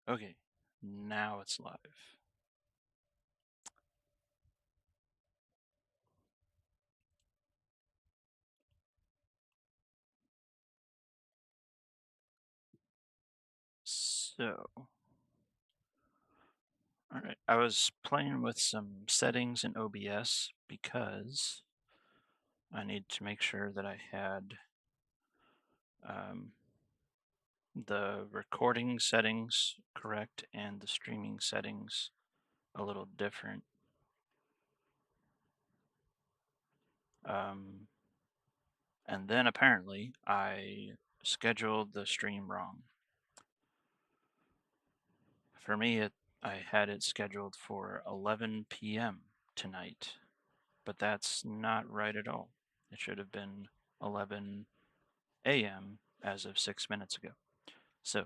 Okay, now it's live. So, all right, I was playing with some settings in OBS because I need to make sure that I had the recording settings correct and the streaming settings a little different. And then apparently I scheduled the stream wrong. For me, I had it scheduled for 11 p.m. tonight, but that's not right at all. It should have been 11 a.m. as of 6 minutes ago. So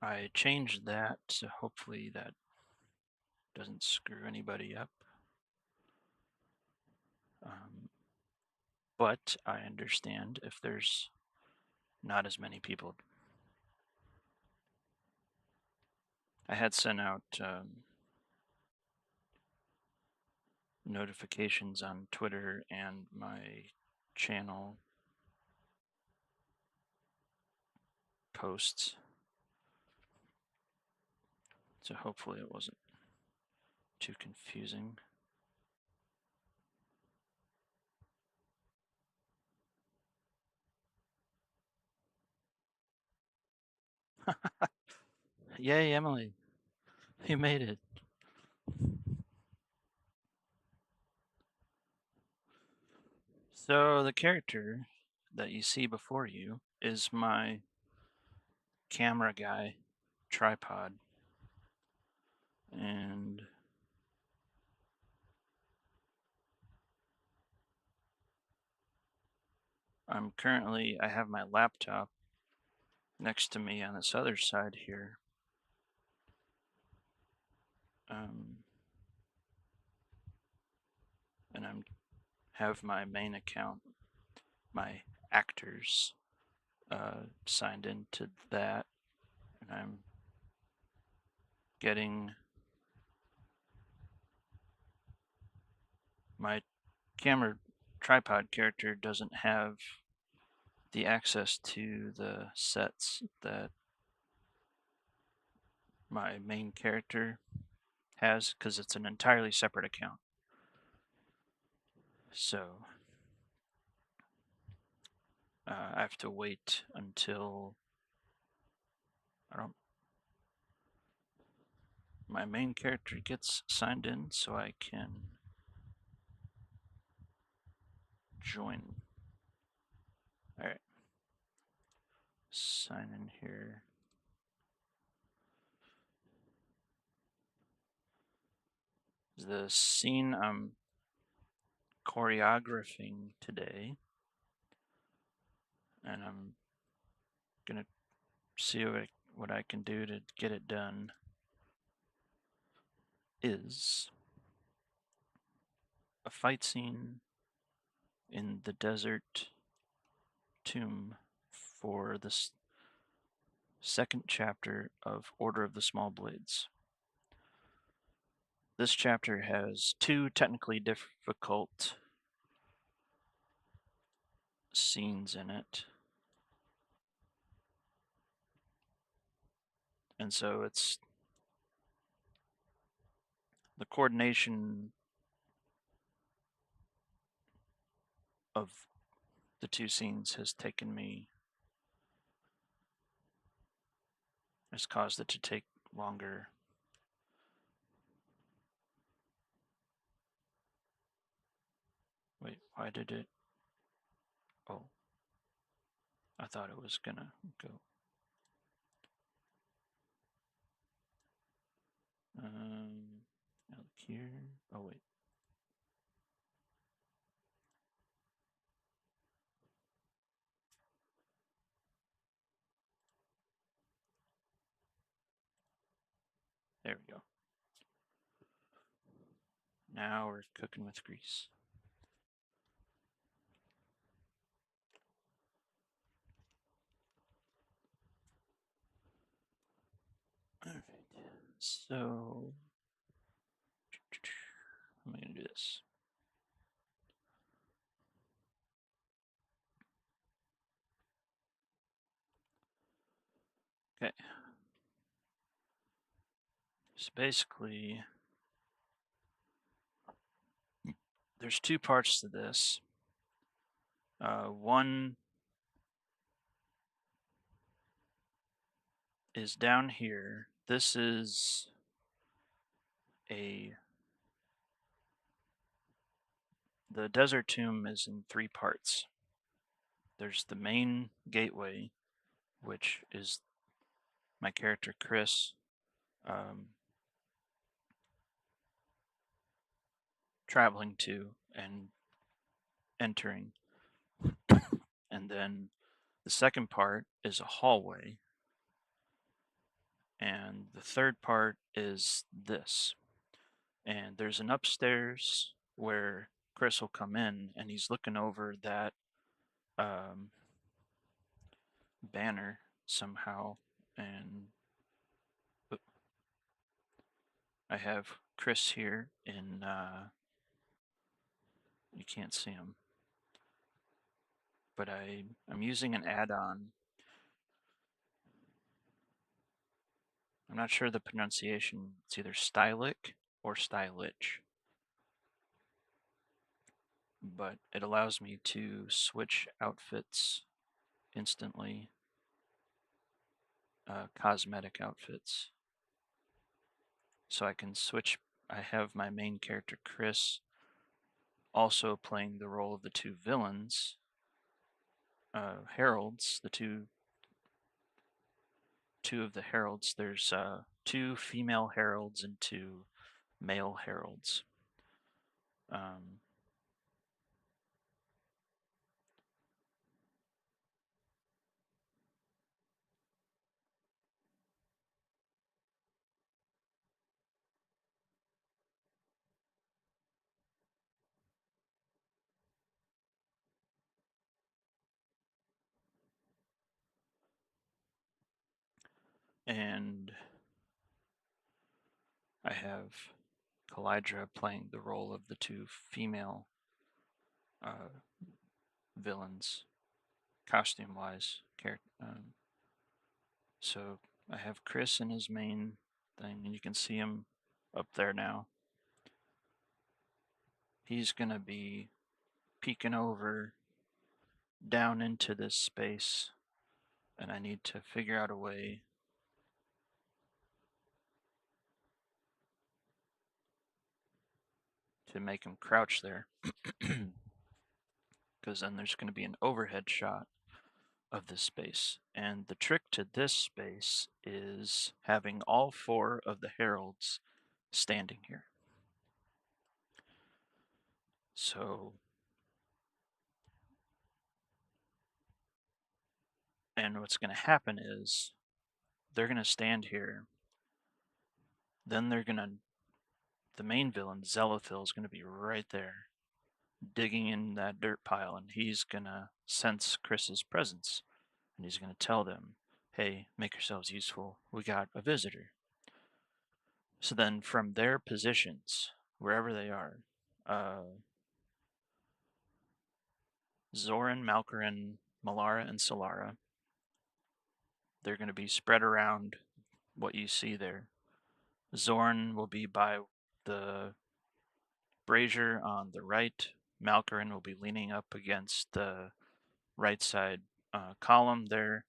I changed that, so hopefully that doesn't screw anybody up. But I understand if there's not as many people. I had sent out notifications on Twitter and my channel posts, so hopefully it wasn't too confusing. Yay, Emily, you made it. So the character that you see before you is my camera guy tripod, and I have my laptop next to me on this other side here. And I have my main account, my actors, signed into that, and I'm getting my camera tripod character doesn't have the access to the sets that my main character has because it's an entirely separate account. So I have to wait until my main character gets signed in so I can join. All right, sign in here. The scene I'm choreographing today, and I'm gonna see what I can do to get it done, is a fight scene in the desert tomb for this second chapter of Order of the Small Blades. This chapter has two technically difficult scenes in it. And so it's the coordination of the two scenes has caused it to take longer. Wait, why did it? Oh, I thought it was gonna go. Out here. Oh wait. There we go. Now we're cooking with grease. So I'm going to do this. Okay. So basically, there's two parts to this. One is down here. This is the desert tomb is in three parts. There's the main gateway, which is my character Chris traveling to and entering. And then the second part is a hallway. And the third part is this. And there's an upstairs where Chris will come in and he's looking over that banner somehow. And I have Chris here in, you can't see him, but I'm using an add-on. I'm not sure the pronunciation. It's either stylic or stylich, but it allows me to switch outfits instantly, cosmetic outfits. So I can switch. I have my main character Chris also playing the role of the two villains, heralds, the two of the heralds. There's two female heralds and two male heralds. And I have Kalidra playing the role of the two female villains, costume-wise. So I have Chris in his main thing, and you can see him up there now. He's gonna be peeking over down into this space, and I need to figure out a way to make him crouch there, because then there's going to be an overhead shot of this space. And the trick to this space is having all four of the heralds standing here. So, and what's going to happen is they're going to stand here. Then the main villain, Zelithil, is going to be right there, digging in that dirt pile, and he's going to sense Chris's presence. And he's going to tell them, hey, make yourselves useful. We got a visitor. So then from their positions, wherever they are, Zoran, Malkarin, Malara, and Solara, they're going to be spread around what you see there. Zoran will be by the brazier on the right. Malkarin will be leaning up against the right side column there.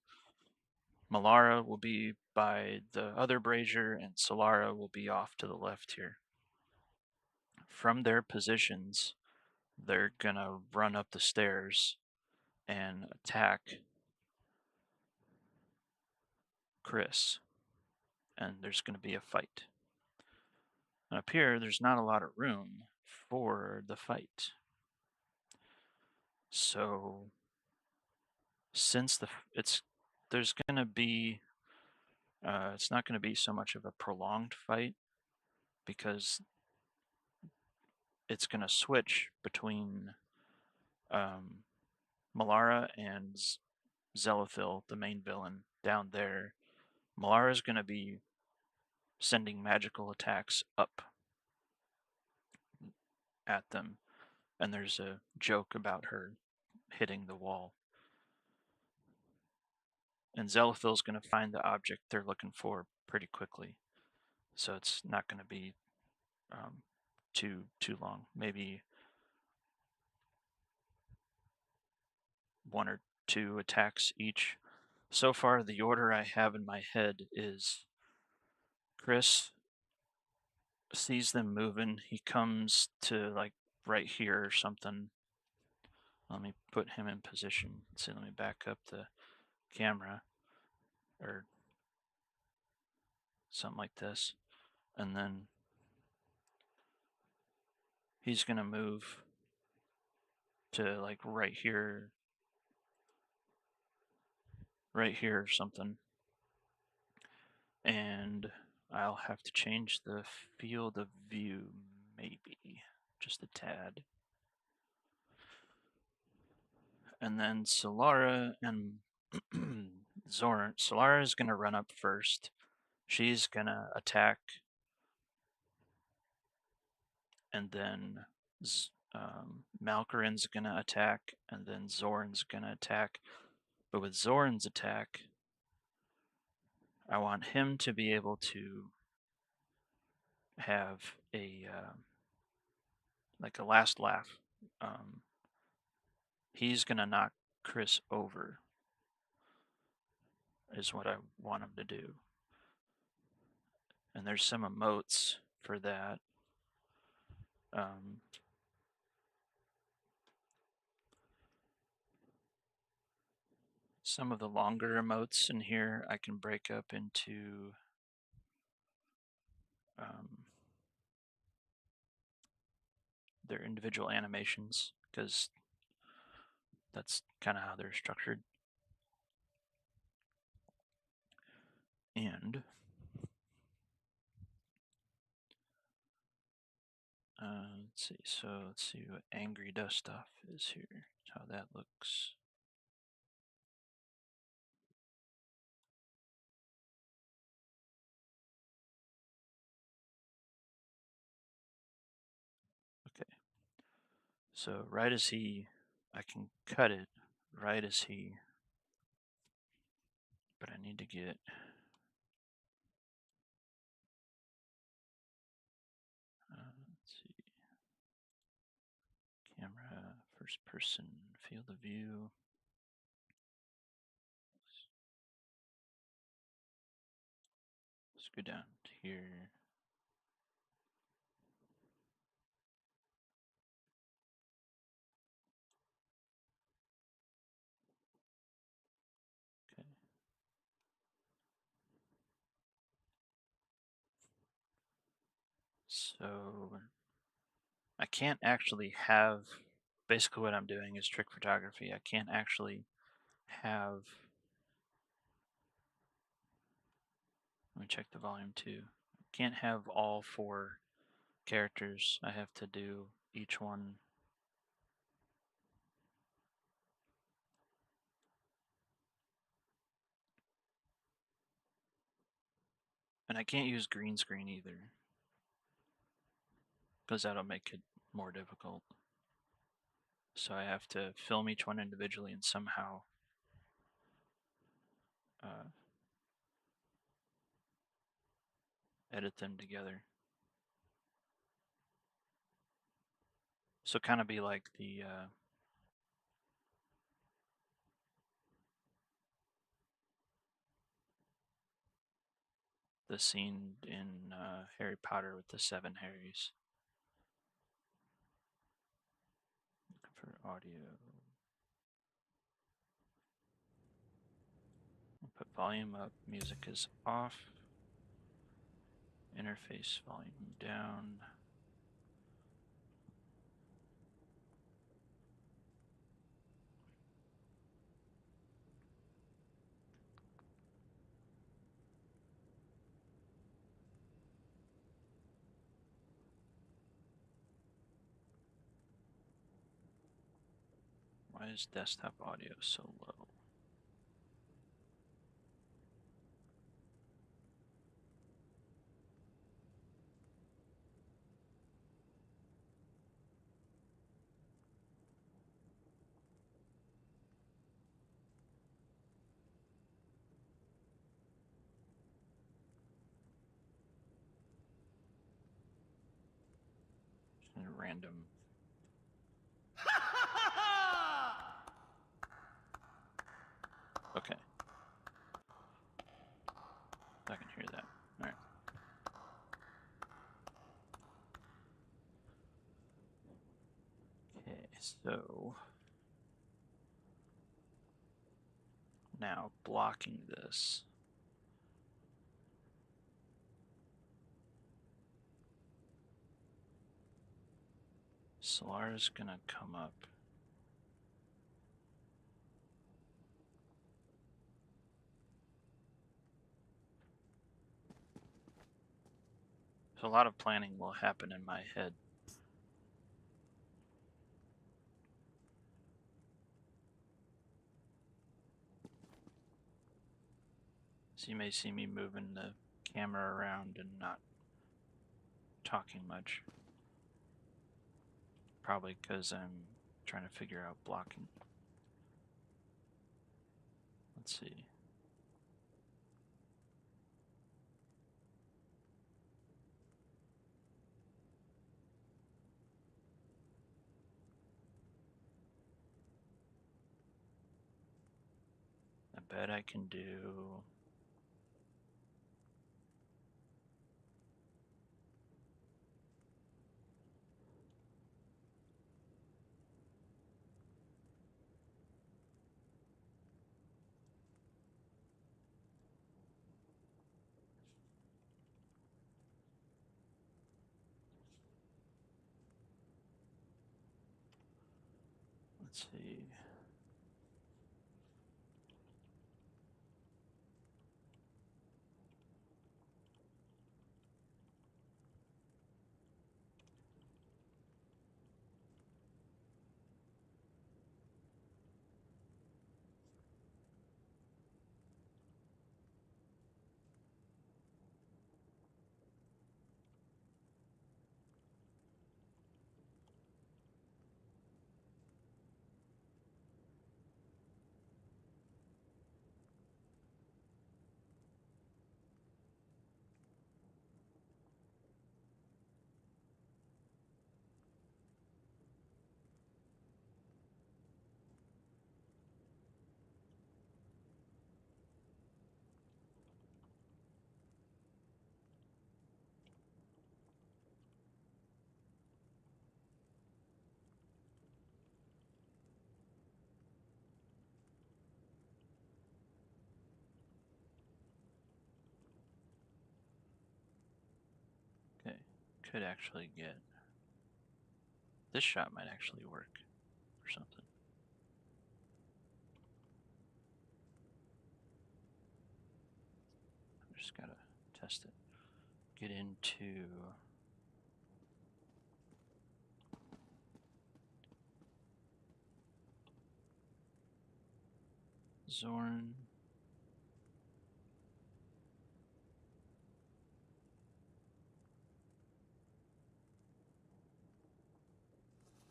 Malara will be by the other brazier, and Solara will be off to the left here. From their positions, they're gonna run up the stairs and attack Chris, and there's gonna be a fight. And up here, there's not a lot of room for the fight. So, since there's gonna be, it's not gonna be so much of a prolonged fight because it's gonna switch between Malara and Zelithil, the main villain, down there. Malara's gonna be sending magical attacks up at them. And there's a joke about her hitting the wall. And Zelithil's going to find the object they're looking for pretty quickly. So it's not going to be too long. Maybe 1 or 2 attacks each. So far, the order I have in my head is Chris sees them moving. He comes to like right here or something. Let me put him in position. So let me back up the camera or something like this. And then he's going to move to like right here or something. And I'll have to change the field of view, maybe, just a tad. And then Solara and Zoran. Solara is going to run up first. She's going to attack. And then Malkarin's going to attack. And then Zoran's going to attack. But with Zoran's attack, I want him to be able to have a like a last laugh. He's going to knock Chris over, is what I want him to do. And there's some emotes for that. Some of the longer emotes in here I can break up into their individual animations, because that's kind of how they're structured. And let's see. So let's see what Angry Dust Off is here. How that looks. Okay. So right as I can cut it right as but I need to get. Let's see. Camera, first person, field of view. Let's go down to here. Okay. So I can't actually have, basically what I'm doing is trick photography. I can't actually have, let me check the volume too. I can't have all 4 characters. I have to do each one. And I can't use green screen either, because that'll make it more difficult. So I have to film each one individually and somehow edit them together. So kind of be like the scene in Harry Potter with the 7 Harrys. For audio, I'll put volume up, music is off, interface volume down. Why is desktop audio so low? Random. Okay. I can hear that. All right. Okay, so now blocking this. Solara's gonna come up. So a lot of planning will happen in my head. So you may see me moving the camera around and not talking much. Probably because I'm trying to figure out blocking. Let's see. I bet I can do... Let's see. Okay, could actually get... This shot might actually work or something. I just gotta test it. Get into... Zorn.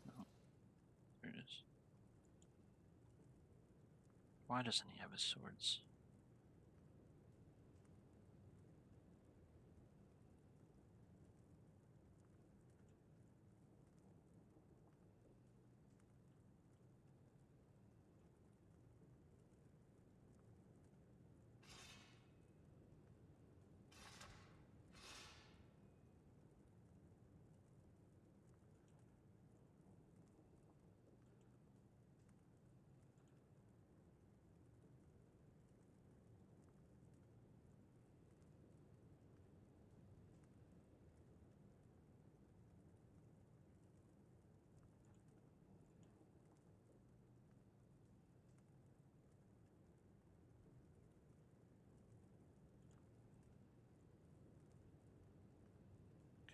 No, there it is. Why doesn't he have his swords?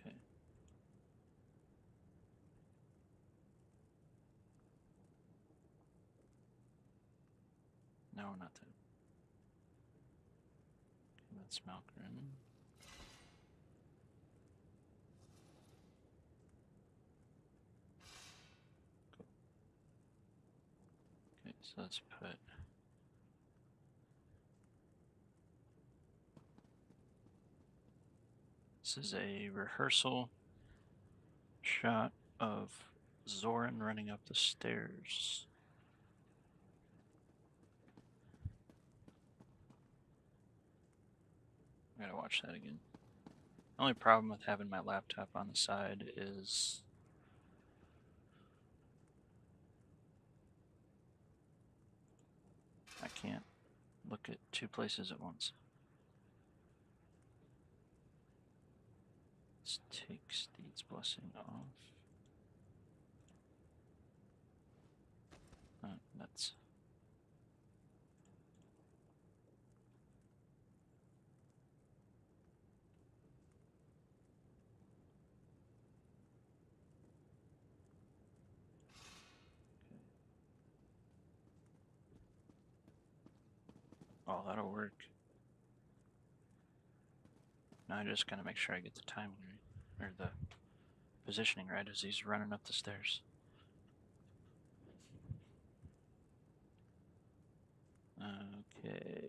Okay. No, not that. Okay, that's Malgrin. Cool. Okay, so let's put... This is a rehearsal shot of Zoran running up the stairs. I gotta watch that again. The only problem with having my laptop on the side is I can't look at two places at once. Let's take Steed's Blessing off. That's oh, that'll work. Now I just gotta make sure I get the timing right, or the positioning right as he's running up the stairs. Okay.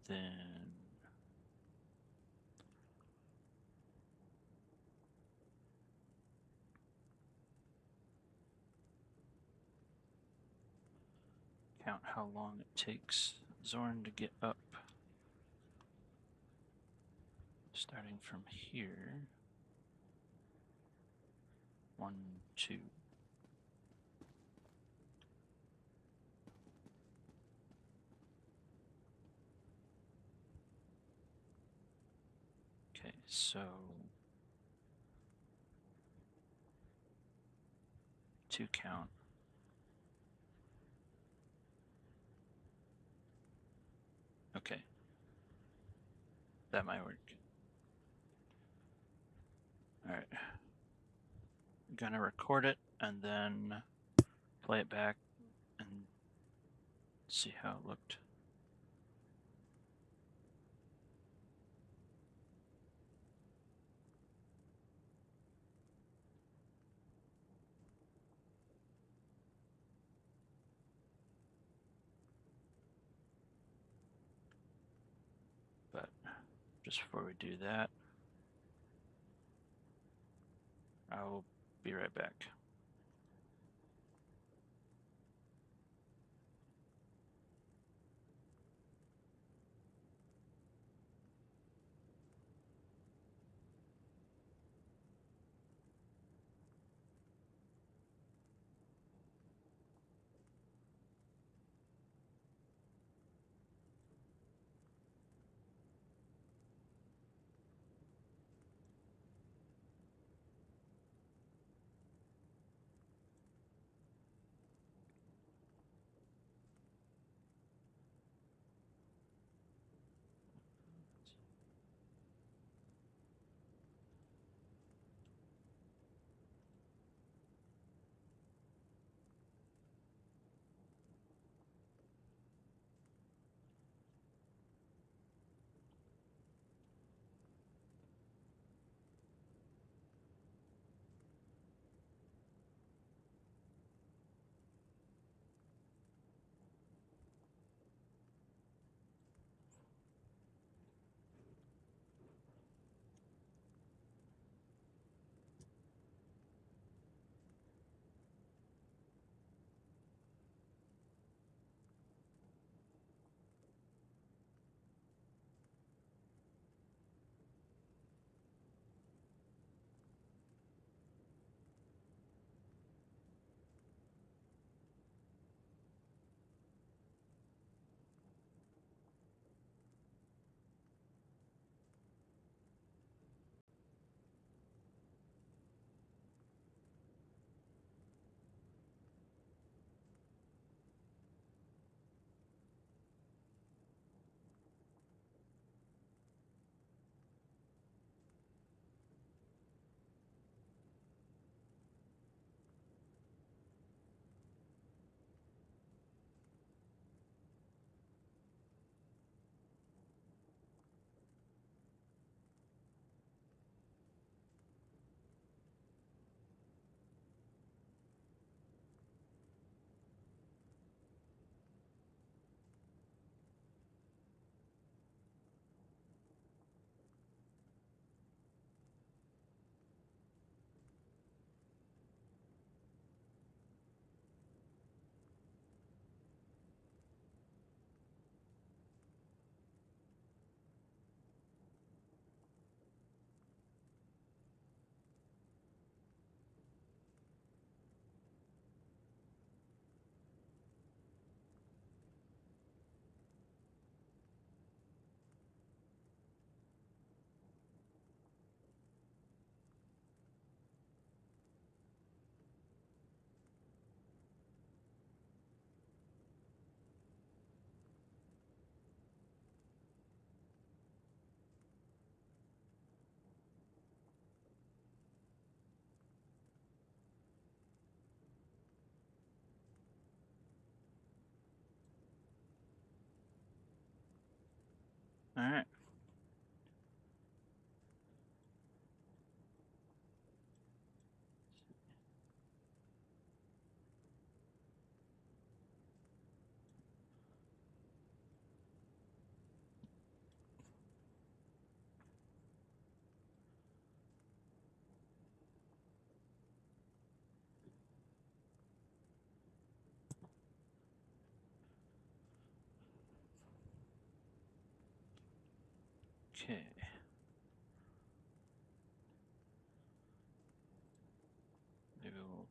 Then count how long it takes Zorn to get up. Starting from here. 1, 2. Okay, so 2 count. Okay. That might work. Alright. I'm gonna record it and then play it back and see how it looked. But just before we do that, I'll be right back. All right. Okay. Maybe we'll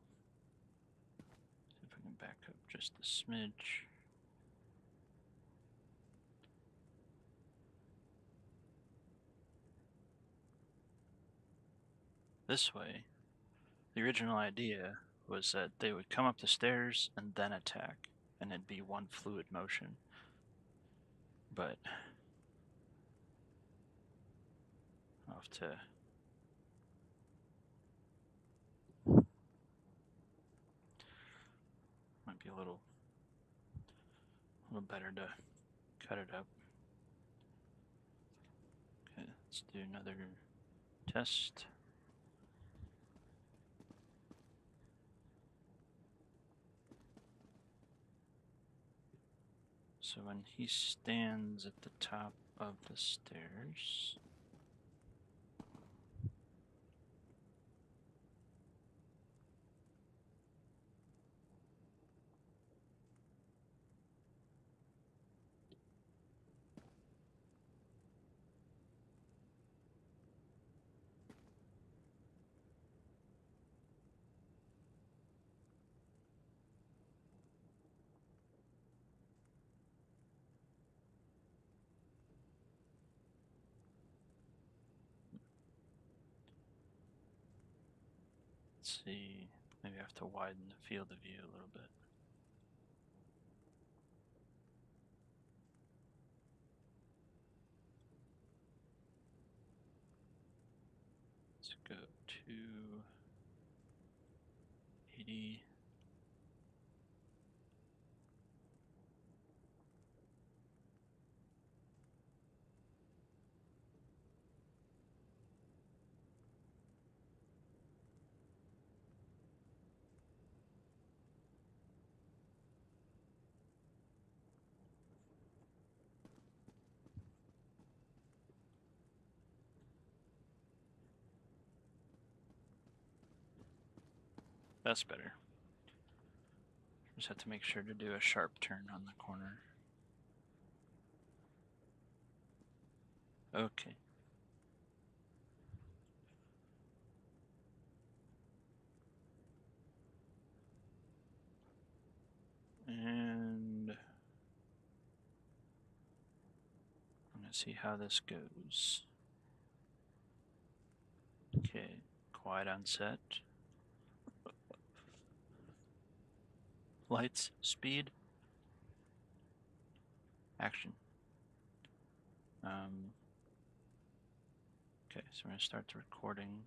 see if I can back up just a smidge. This way, the original idea was that they would come up the stairs and then attack, and it'd be one fluid motion. But I'll have to might be a little better to cut it up. Okay, let's do another test. So when he stands at the top of the stairs, let's see, maybe I have to widen the field of view a little bit. Let's go to 80. That's better. Just have to make sure to do a sharp turn on the corner. Okay. And I'm gonna see how this goes. Okay, quiet on set. Lights, speed, action. Okay, so we're gonna start the recording.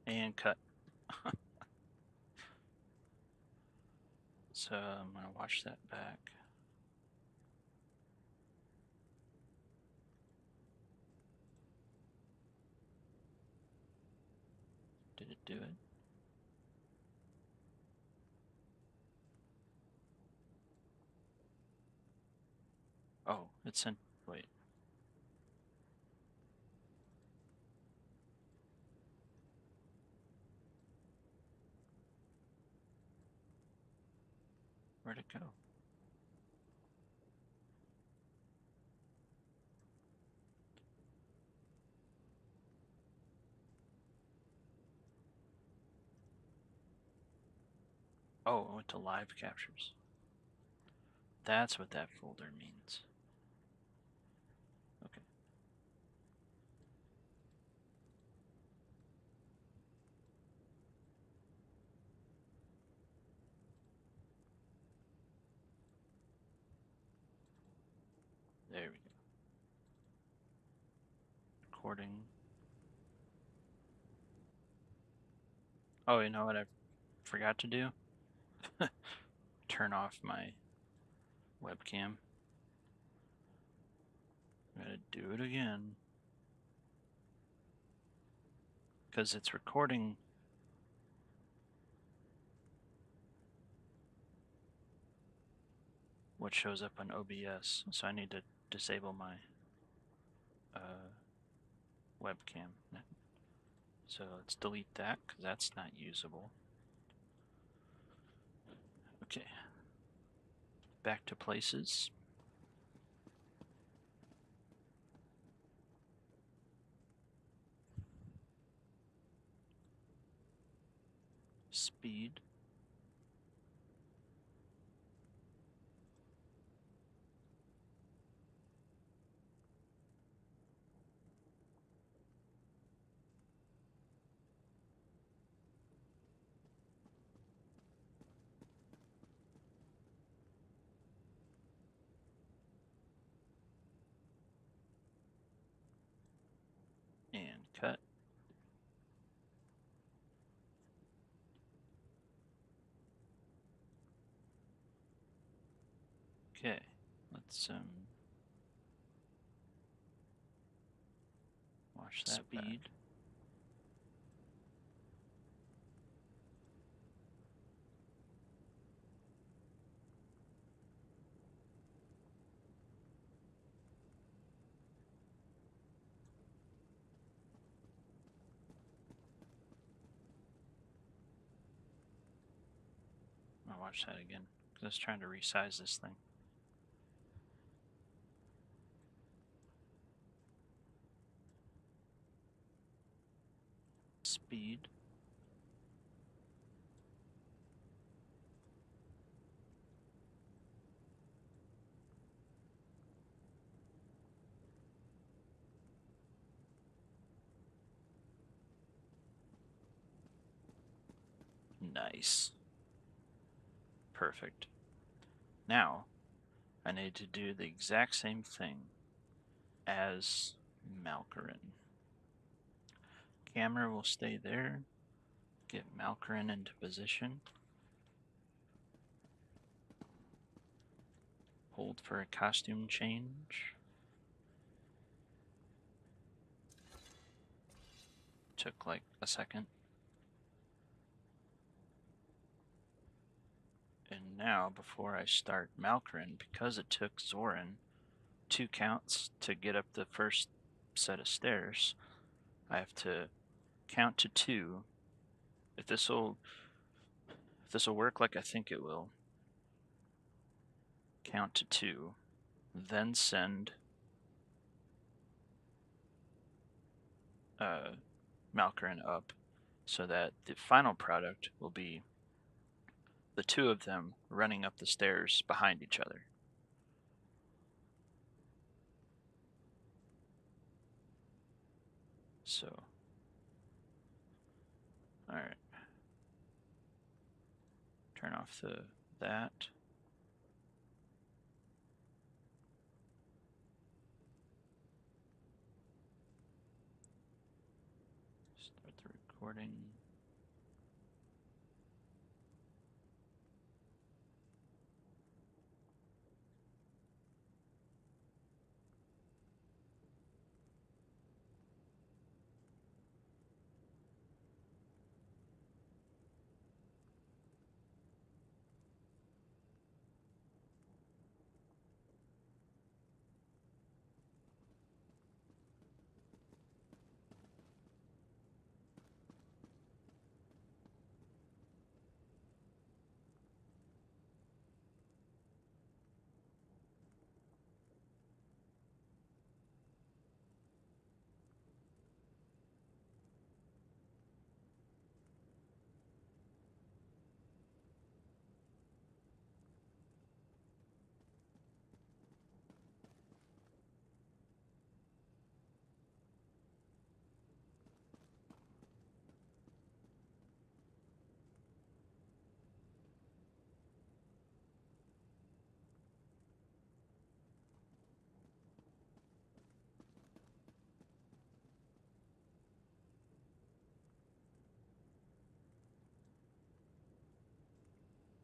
And cut. So I'm gonna watch that back. Did it do it? Oh, it sent, wait. Where'd it go? Oh, it went to live captures. That's what that folder means. Okay. There we go. Recording. Oh, you know what I forgot to do? Turn off my webcam. I'm gonna do it again. Because it's recording what shows up on OBS, so I need to disable my webcam. So let's delete that because that's not usable. Okay, back to places. Speed. And cut. Okay, let's watch that speed. Back. I'll watch that again because I was trying to resize this thing. Speed. Nice. Perfect. Now, I need to do the exact same thing as Malkarin. Camera will stay there. Get Malkarin into position. Hold for a costume change. Took like a second. And now, before I start Malkarin, because it took Zoran 2 counts to get up the first set of stairs, I have to count to 2. If this will work like I think it will, count to 2, then send Malkarin up, so that the final product will be the 2 of them running up the stairs behind each other. So, alright. Turn off that. Start the recording.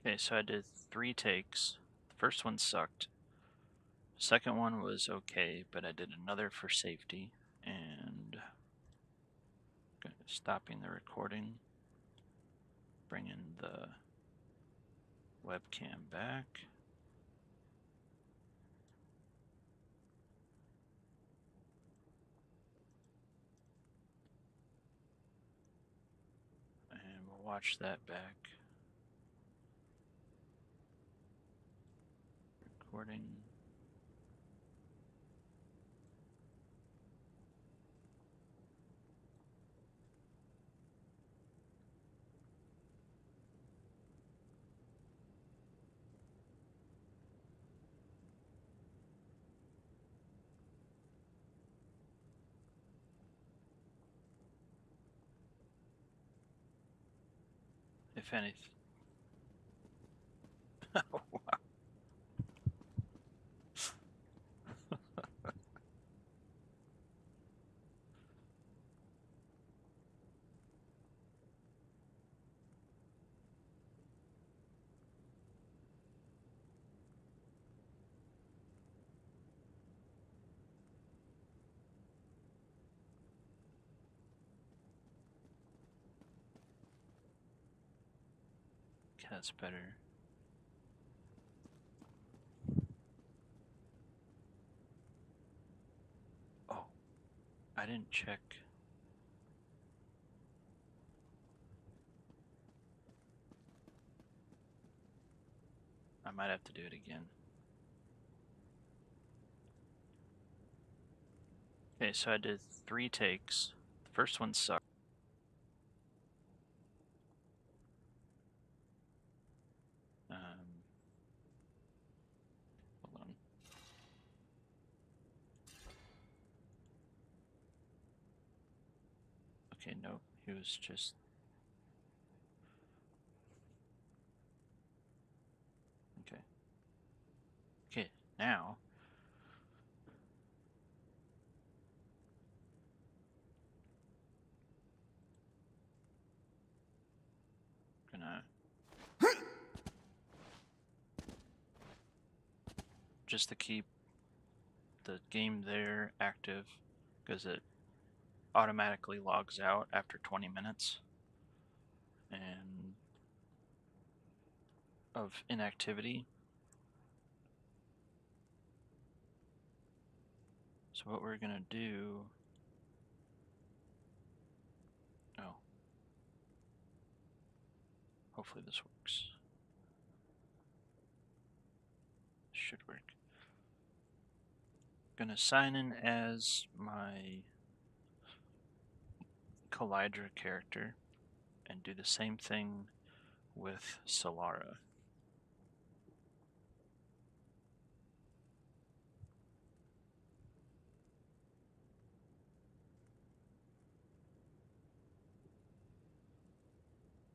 Okay, so I did 3 takes. The first one sucked. Second one was okay, but I did another for safety, and stopping the recording, bringing the webcam back. And we'll watch that back. Recording. If anything. Oh, wow. Okay, that's better. Oh, I didn't check. I might have to do it again. Okay, so I did 3 takes. The first one sucked. Hold on. Okay, nope. He was just... Okay. Okay, now... Gonna... Just to keep the game there active, because it automatically logs out after 20 minutes and of inactivity. So what we're gonna do... Oh. Hopefully this works. Should work. Gonna sign in as my Collider character and do the same thing with Solara.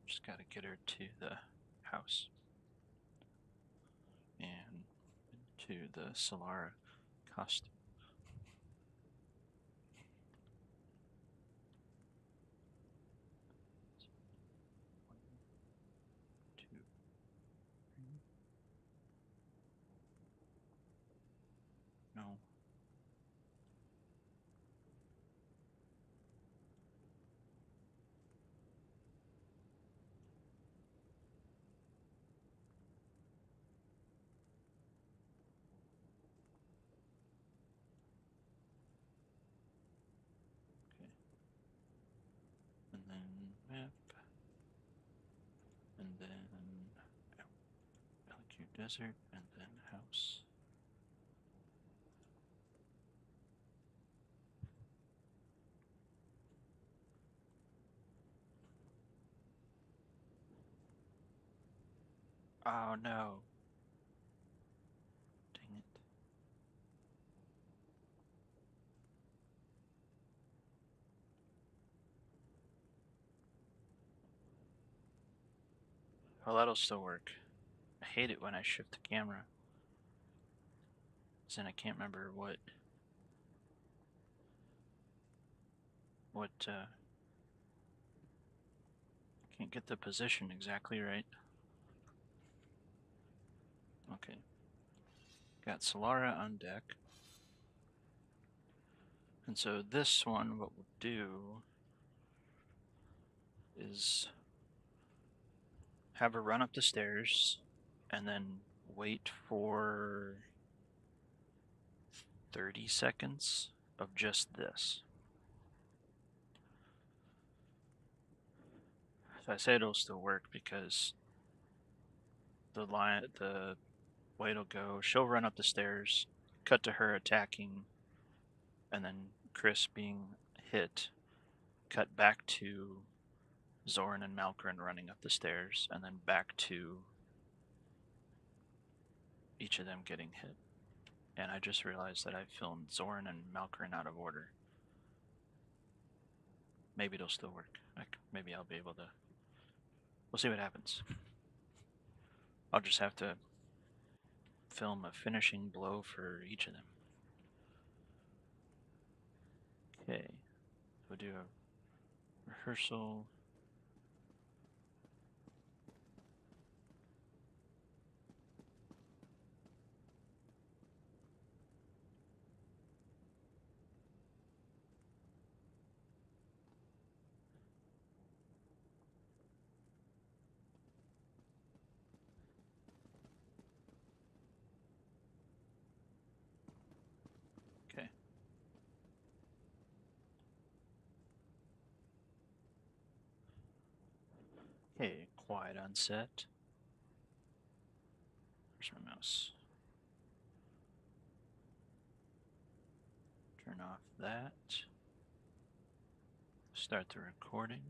Just gotta get her to the house and to the Solara costume. No. Okay. And then map. And then LQ Desert. And then house. Oh no. Dang it. Well, that'll still work. I hate it when I shift the camera. Then I can't remember what can't get the position exactly right. Okay. Got Solara on deck. And so this one, what we'll do is have her run up the stairs and then wait for 30 seconds of just this. So I say it'll still work because the way it'll go, she'll run up the stairs, cut to her attacking, and then Chris being hit, cut back to Zoran and Malkrin running up the stairs, and then back to each of them getting hit. And I just realized that I filmed Zoran and Malkrin out of order. Maybe it'll still work. Maybe I'll be able to... We'll see what happens. I'll just have to film a finishing blow for each of them. Okay. We'll do a rehearsal. Okay. Okay, quiet on set. Where's my mouse? Turn off that. Start the recording.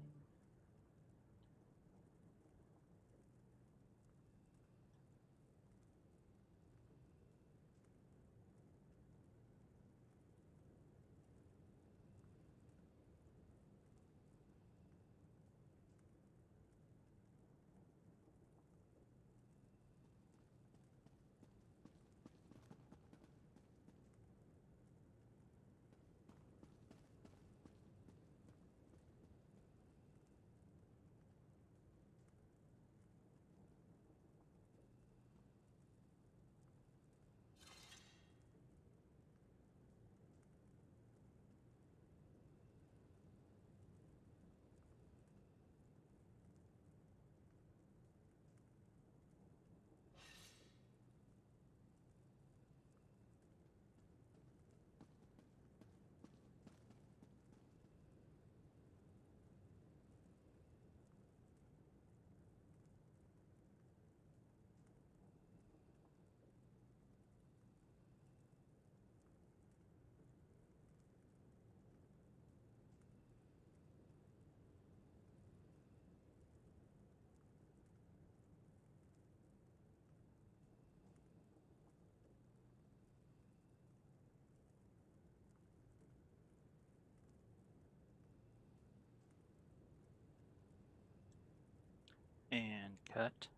And cut.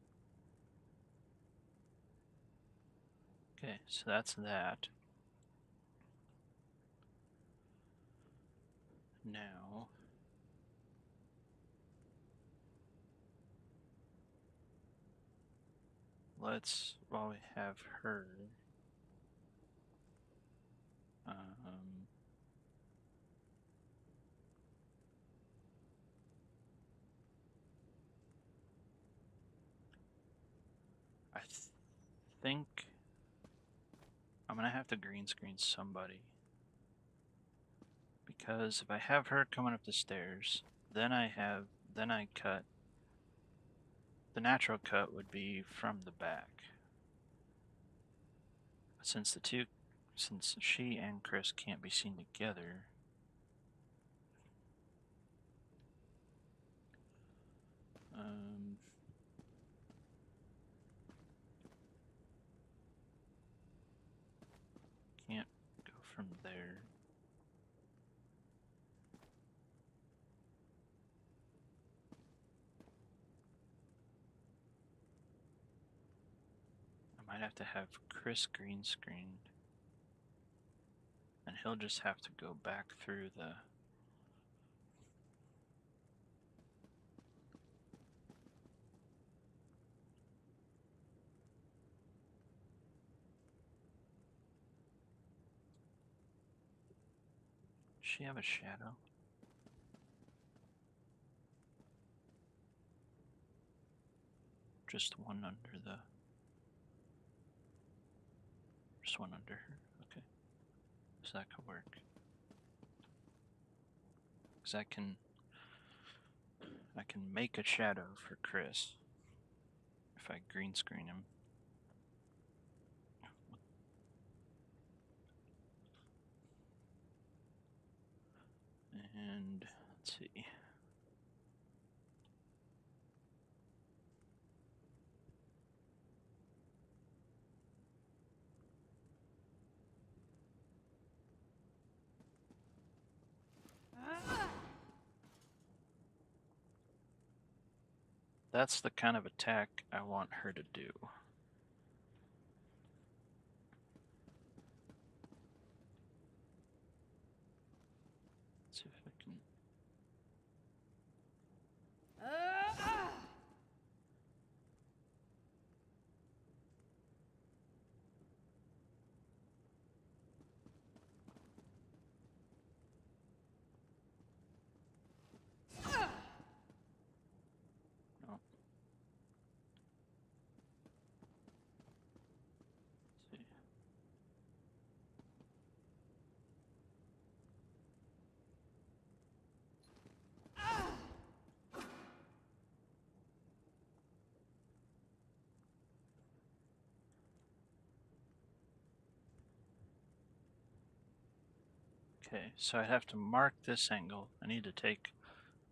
Okay, so that's that. Now, while we have her, I think I'm gonna have to green screen somebody. Because if I have her coming up the stairs, then I cut. The natural cut would be from the back. But since she and Chris can't be seen together, can't go from there. I might have to have Chris green screened, and he'll just have to go back through the... she have a shadow? Just one under the... Just one under her? Okay. So that could work. Because I can make a shadow for Chris if I green screen him. And let's see. That's the kind of attack I want her to do. Let's see if I can... No. Let's see. Okay, so I have to mark this angle. I need to take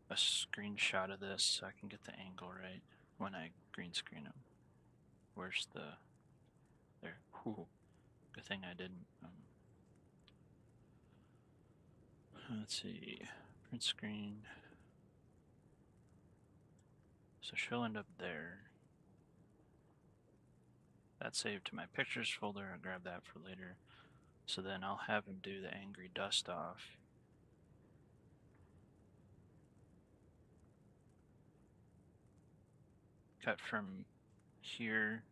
a screenshot of this so I can get the angle right when I green screen him. Where's the... There. Whew. Good thing I didn't. Let's see. Print screen. So she'll end up there. That's saved to my pictures folder. I'll grab that for later. So then I'll have him do the angry dust off. Cut from here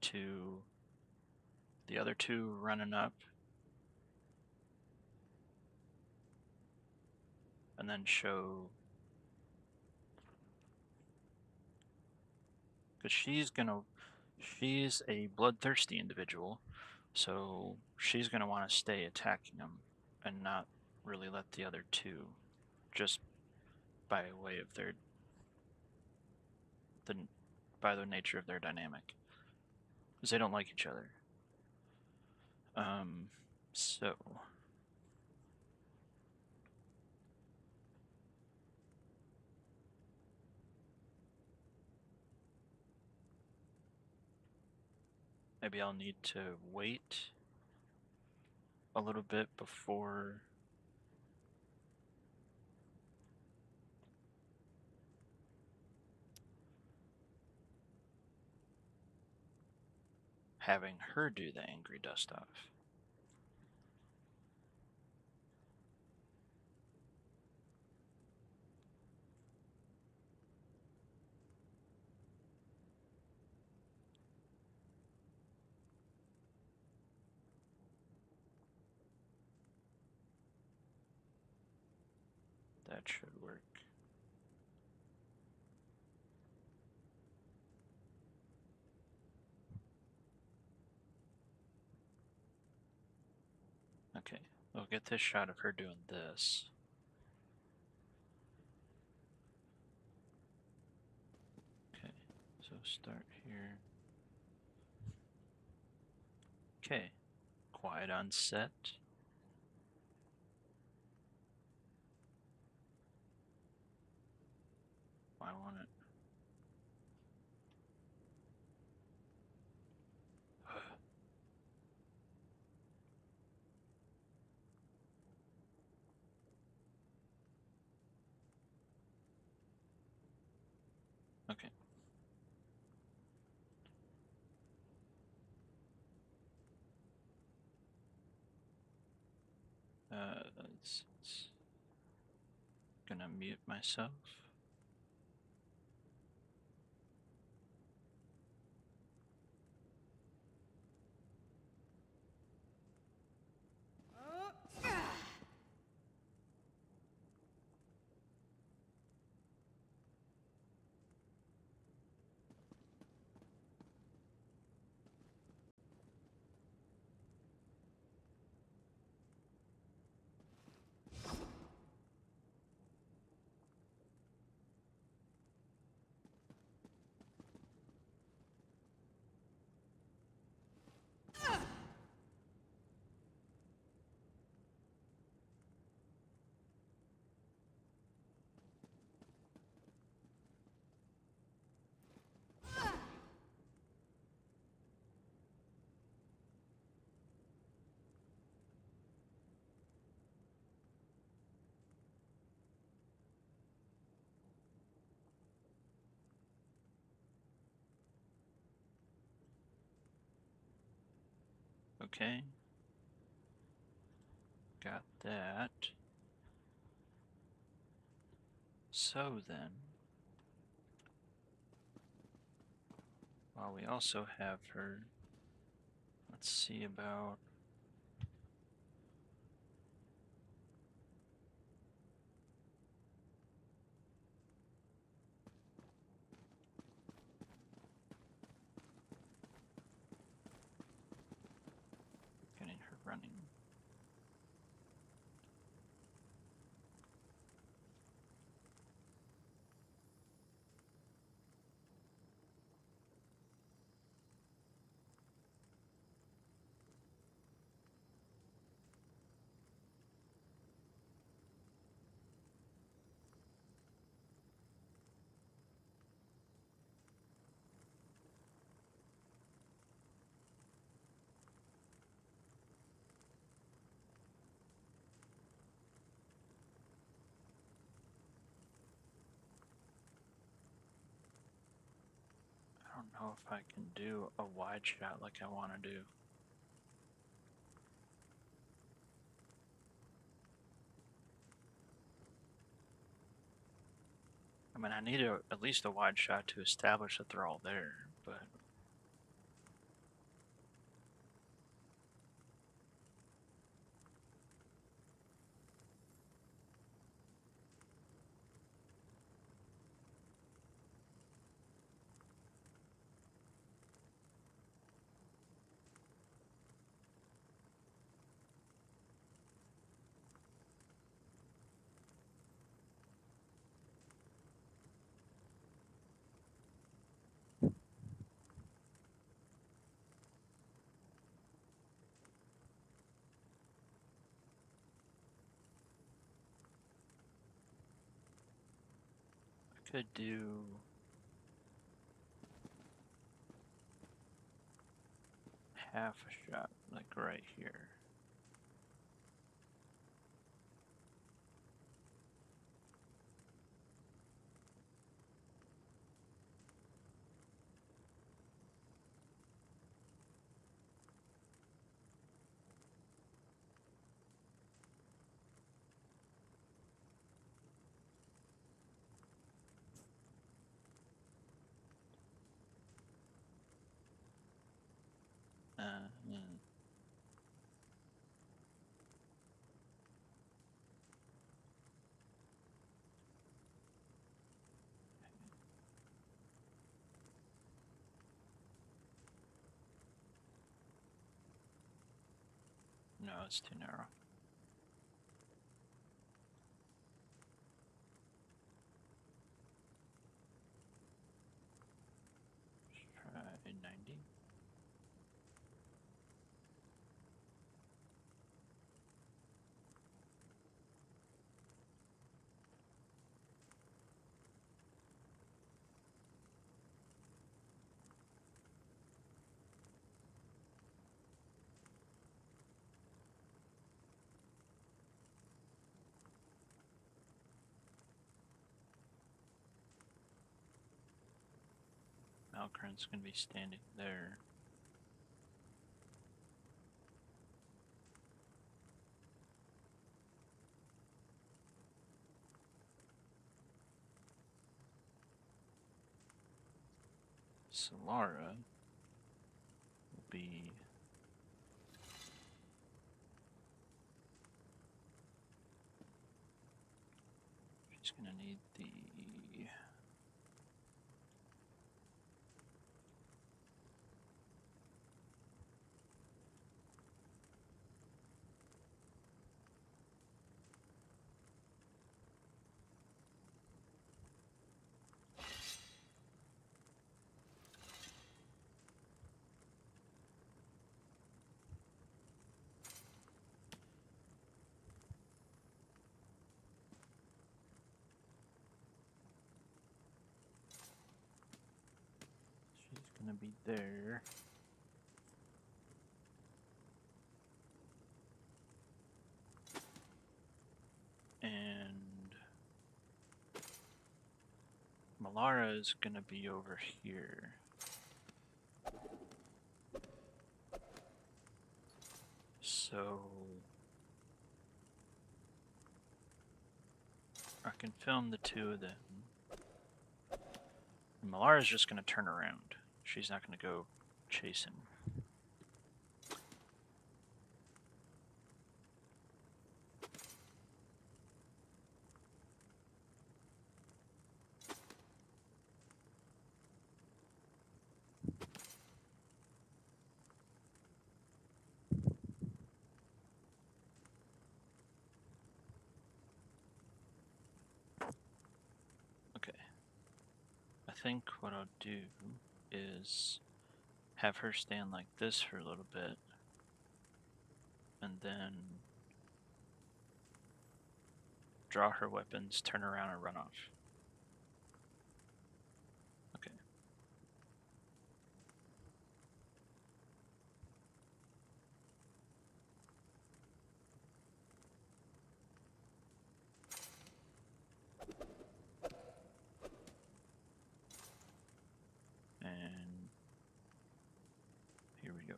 to the other two running up. And then show... Because she's a bloodthirsty individual. So she's going to want to stay attacking him and not really let the other two, just by way of by the nature of their dynamic, because they don't like each other. So maybe I'll need to wait a little bit before having her do the angry dust off. That should work. Okay, we'll get this shot of her doing this. Okay, so start here. Okay, quiet on set. I want it. Okay. It's gonna mute myself. Okay. Got that. So then, while we also have her, let's see about getting her running. I don't know if I can do a wide shot like I want to do. I mean, I need at least a wide shot to establish that they're all there, but I could do half a shot, like right here. Hmm. No, it's too narrow. Try 90. Malkern's gonna be standing there. Solara will be she's gonna need the she's gonna be there. And Malara is gonna be over here. So I can film the two of them. And Malara's just going to turn around. She's not going to go chasing. Okay. I think what I'll do is have her stand like this for a little bit, and then draw her weapons, turn around, and run off. Okay. And here we go.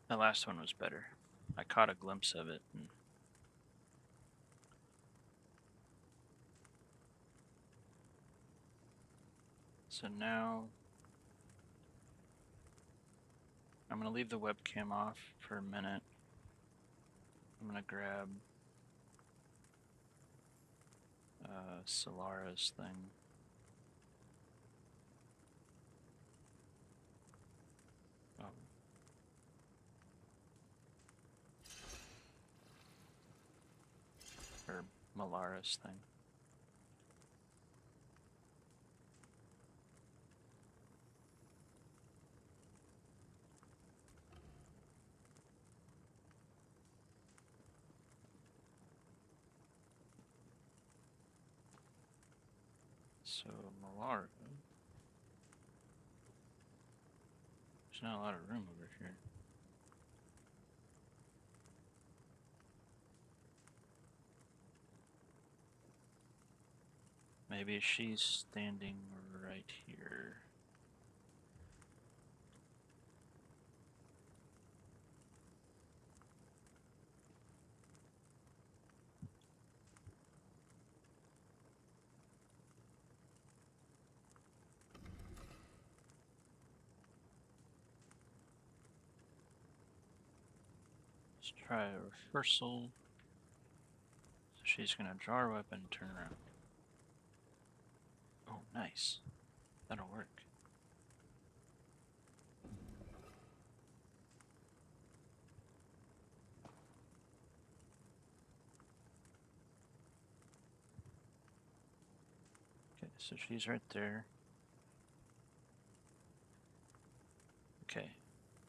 The last one was better. I caught a glimpse of it. So now I'm going to leave the webcam off for a minute. I'm going to grab Solara's thing. Oh. Or Malara's thing. So Malara, there's not a lot of room over here. Maybe she's standing right here. Let's try a reversal. So she's gonna draw her weapon, turn around. Oh, nice. That'll work. Okay, so she's right there. Okay,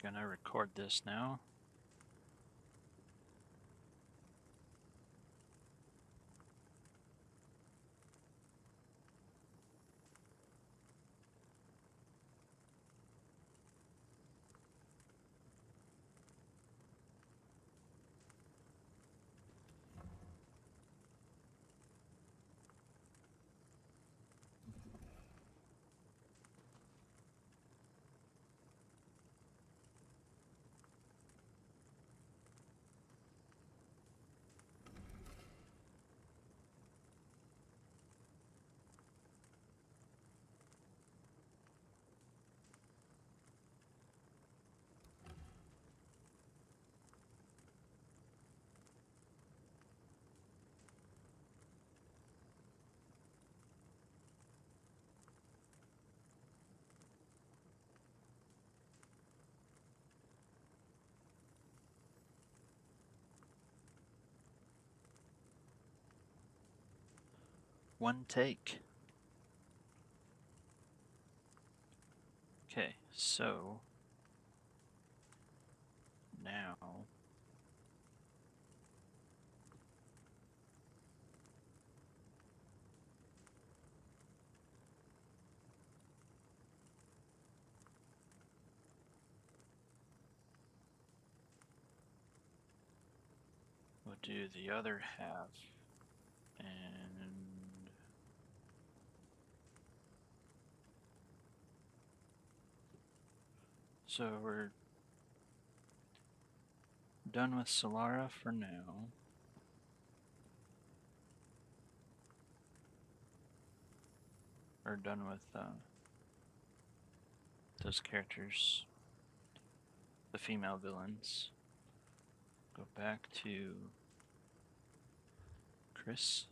gonna record this now. One take. Okay, so now we'll do the other half. And so we're done with Solara for now. We're done with those characters, the female villains. Go back to Chris.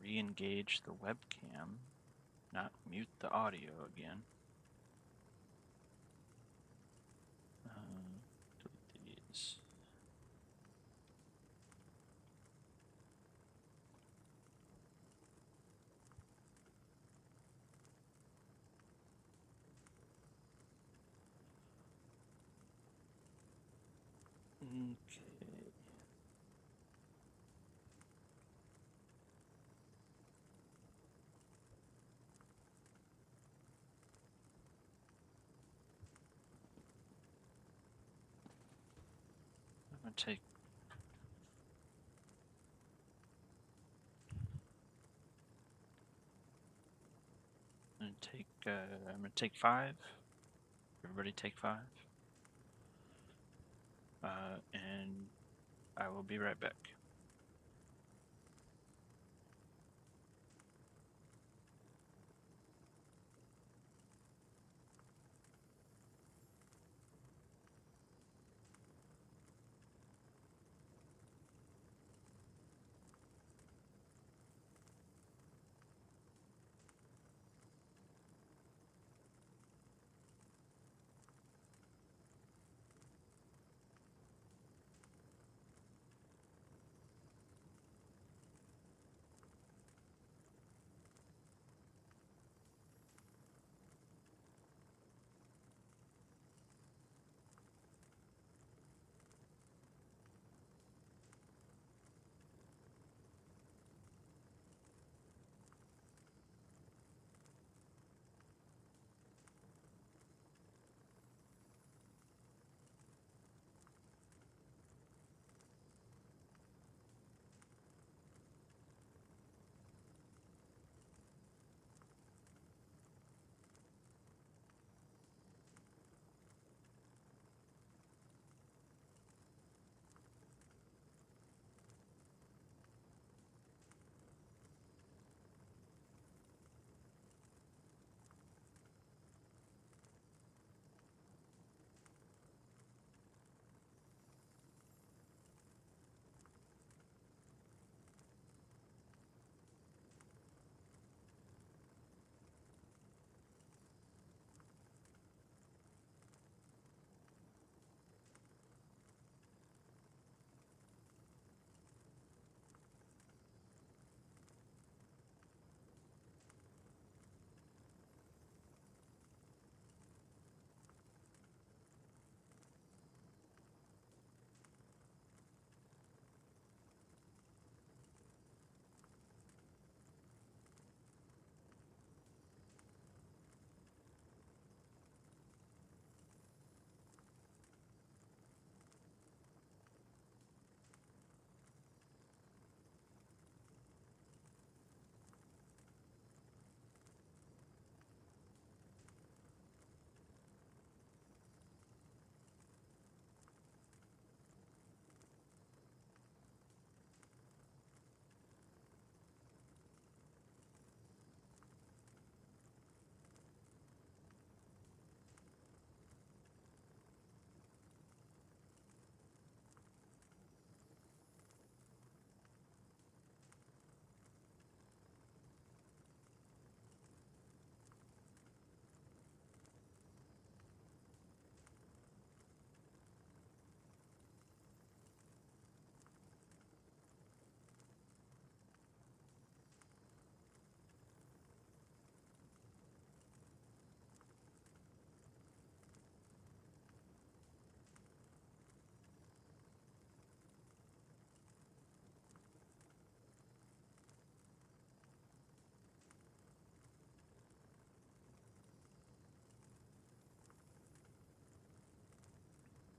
Re-engage the webcam, not mute the audio again. Delete these. Okay. I'm gonna take 5. Everybody take 5. And I will be right back.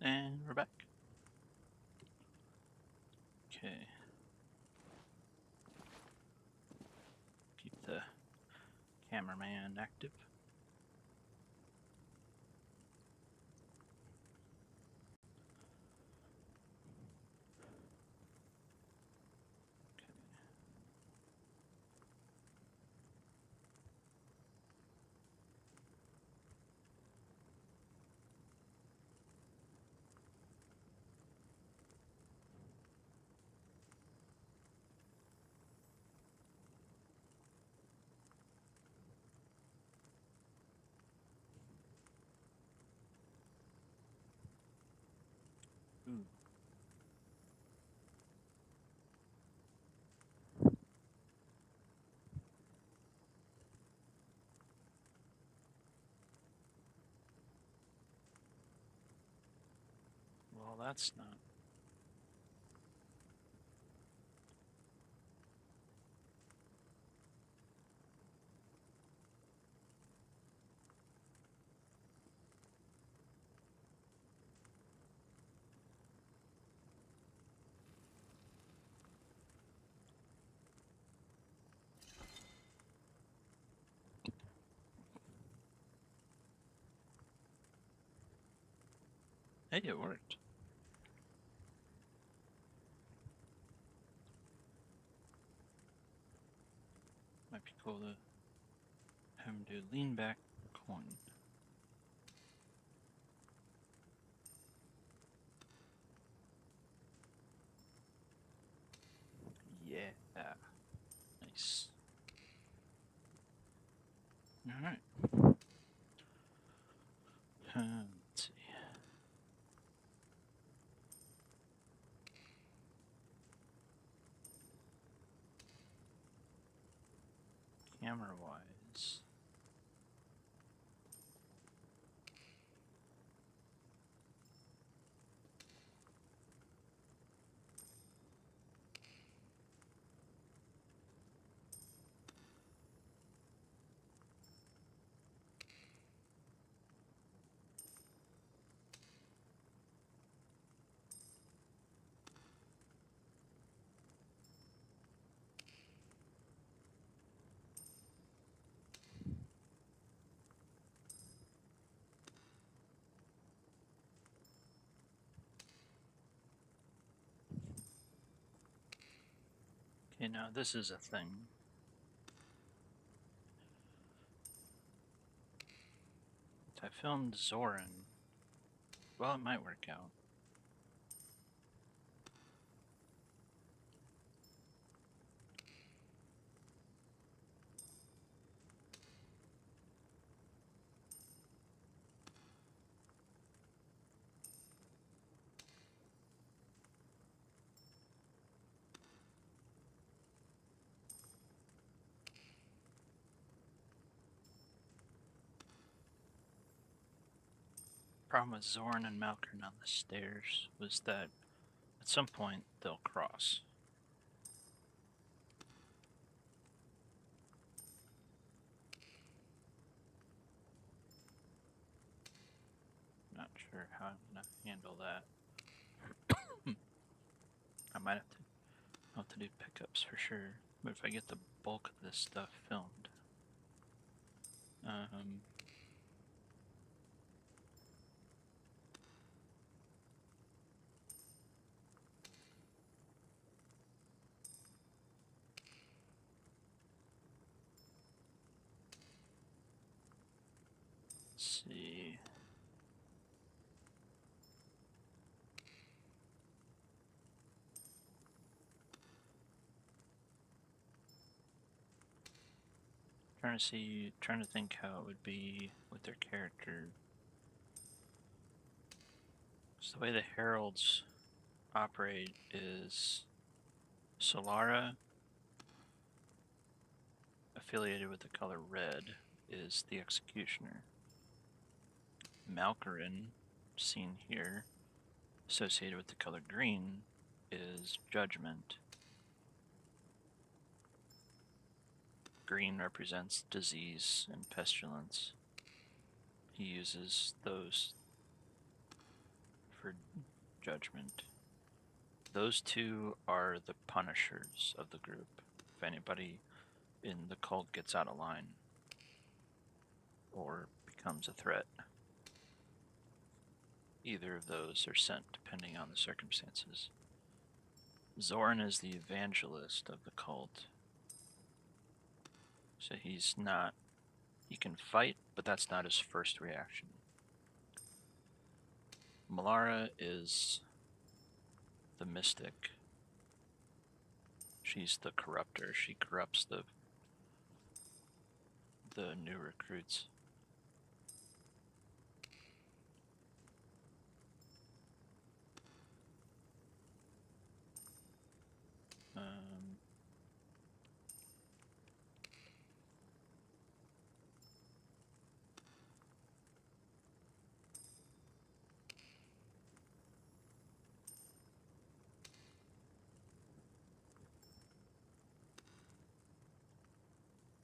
And we're back. Okay. Keep the cameraman active. Ooh. Well, that's not. Hey, it worked. Might be cool to have him do lean back coin. Yeah. Nice. Alright. Let's see. Camera-wise. Okay, now this is a thing. If I filmed Zoran, well, it might work out. Problem with Zorn and Malkern on the stairs was that at some point they'll cross. Not sure how I'm gonna handle that. I might have to do pickups for sure. But if I get the bulk of this stuff filmed, let's see. Trying to think how it would be with their character. So the way the heralds operate is Solara, affiliated with the color red, is the executioner. Malkarin, seen here, associated with the color green, is judgment. Green represents disease and pestilence. He uses those for judgment. Those two are the punishers of the group. If anybody in the cult gets out of line or becomes a threat, either of those are sent depending on the circumstances. Zorn is the evangelist of the cult. So he's not, he can fight, but that's not his first reaction. Malara is the mystic. She's the corrupter. She corrupts the new recruits.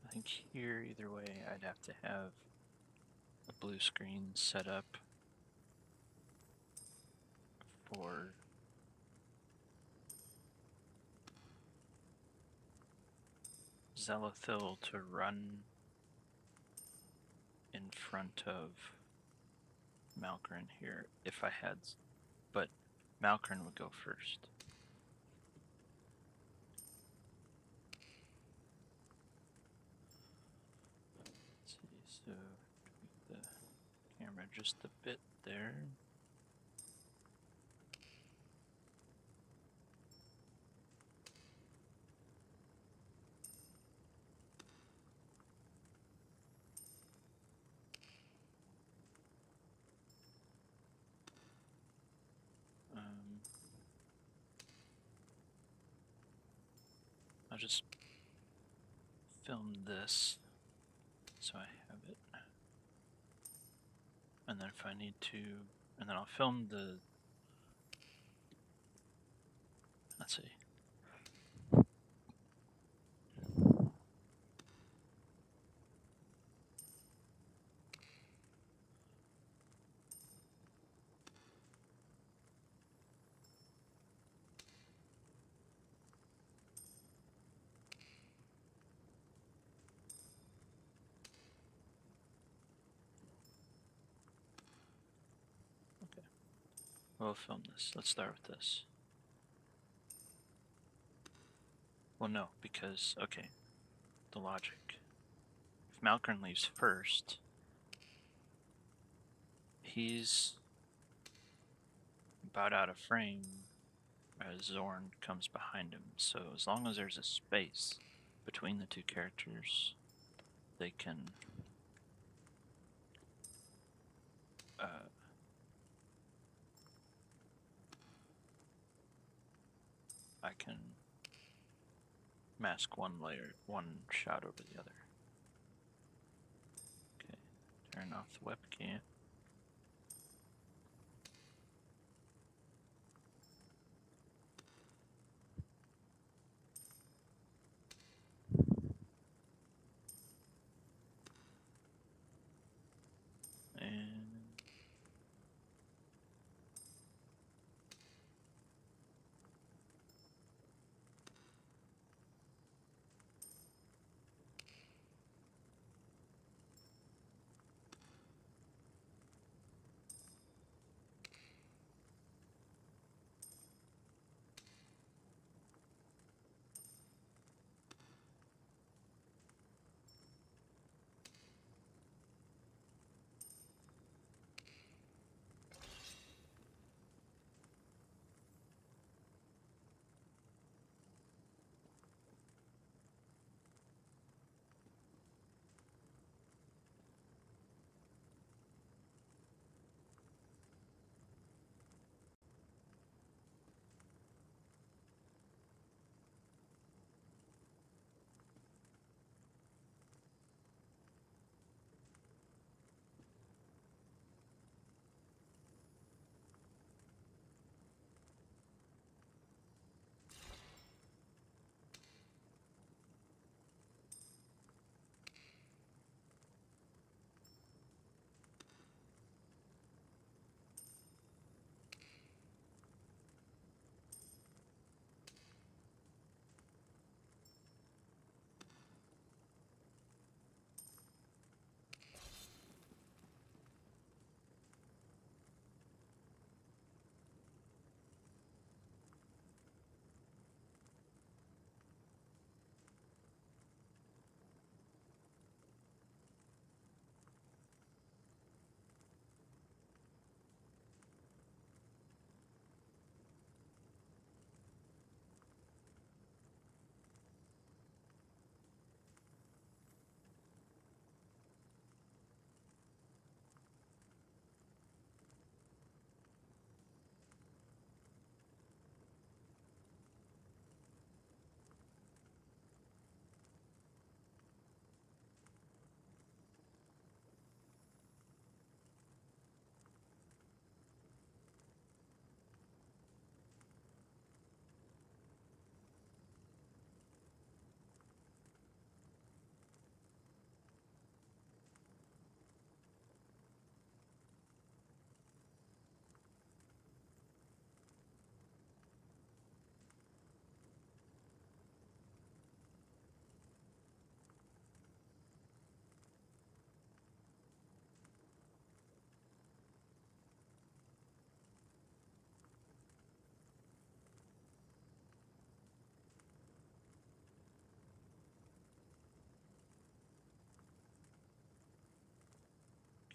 I think here, either way, I'd have to have a blue screen set up for Zelithil to run in front of Malkrin here if I had, but Malkrin would go first. Let's see, so tweak the camera just a bit there. I'll just film this so I have it. And then if I need to, and then I'll film the, let's see. We'll film this. Let's start with this. Well, no, because, okay, the logic. If Malkrin leaves first, he's about out of frame as Zorn comes behind him. So as long as there's a space between the two characters, they can I can mask one shot over the other. Okay, turn off the webcam.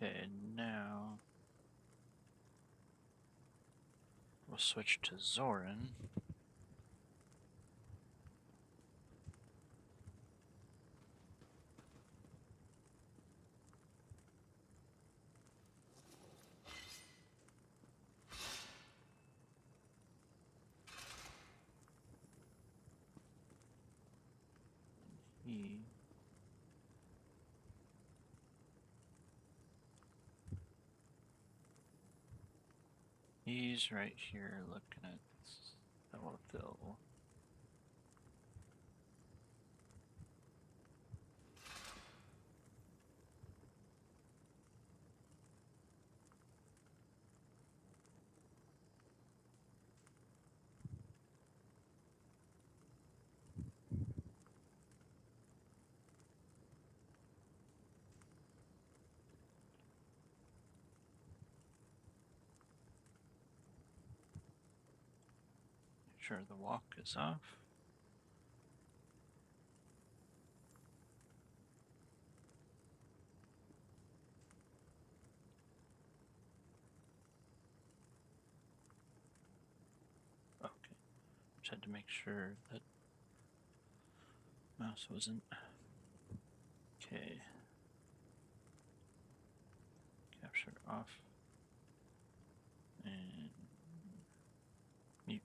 Okay, now we'll switch to Zoran. He's right here looking at Phil. Make sure the walk is off. Okay, just had to make sure that mouse wasn't. Okay. Capture off. And mute.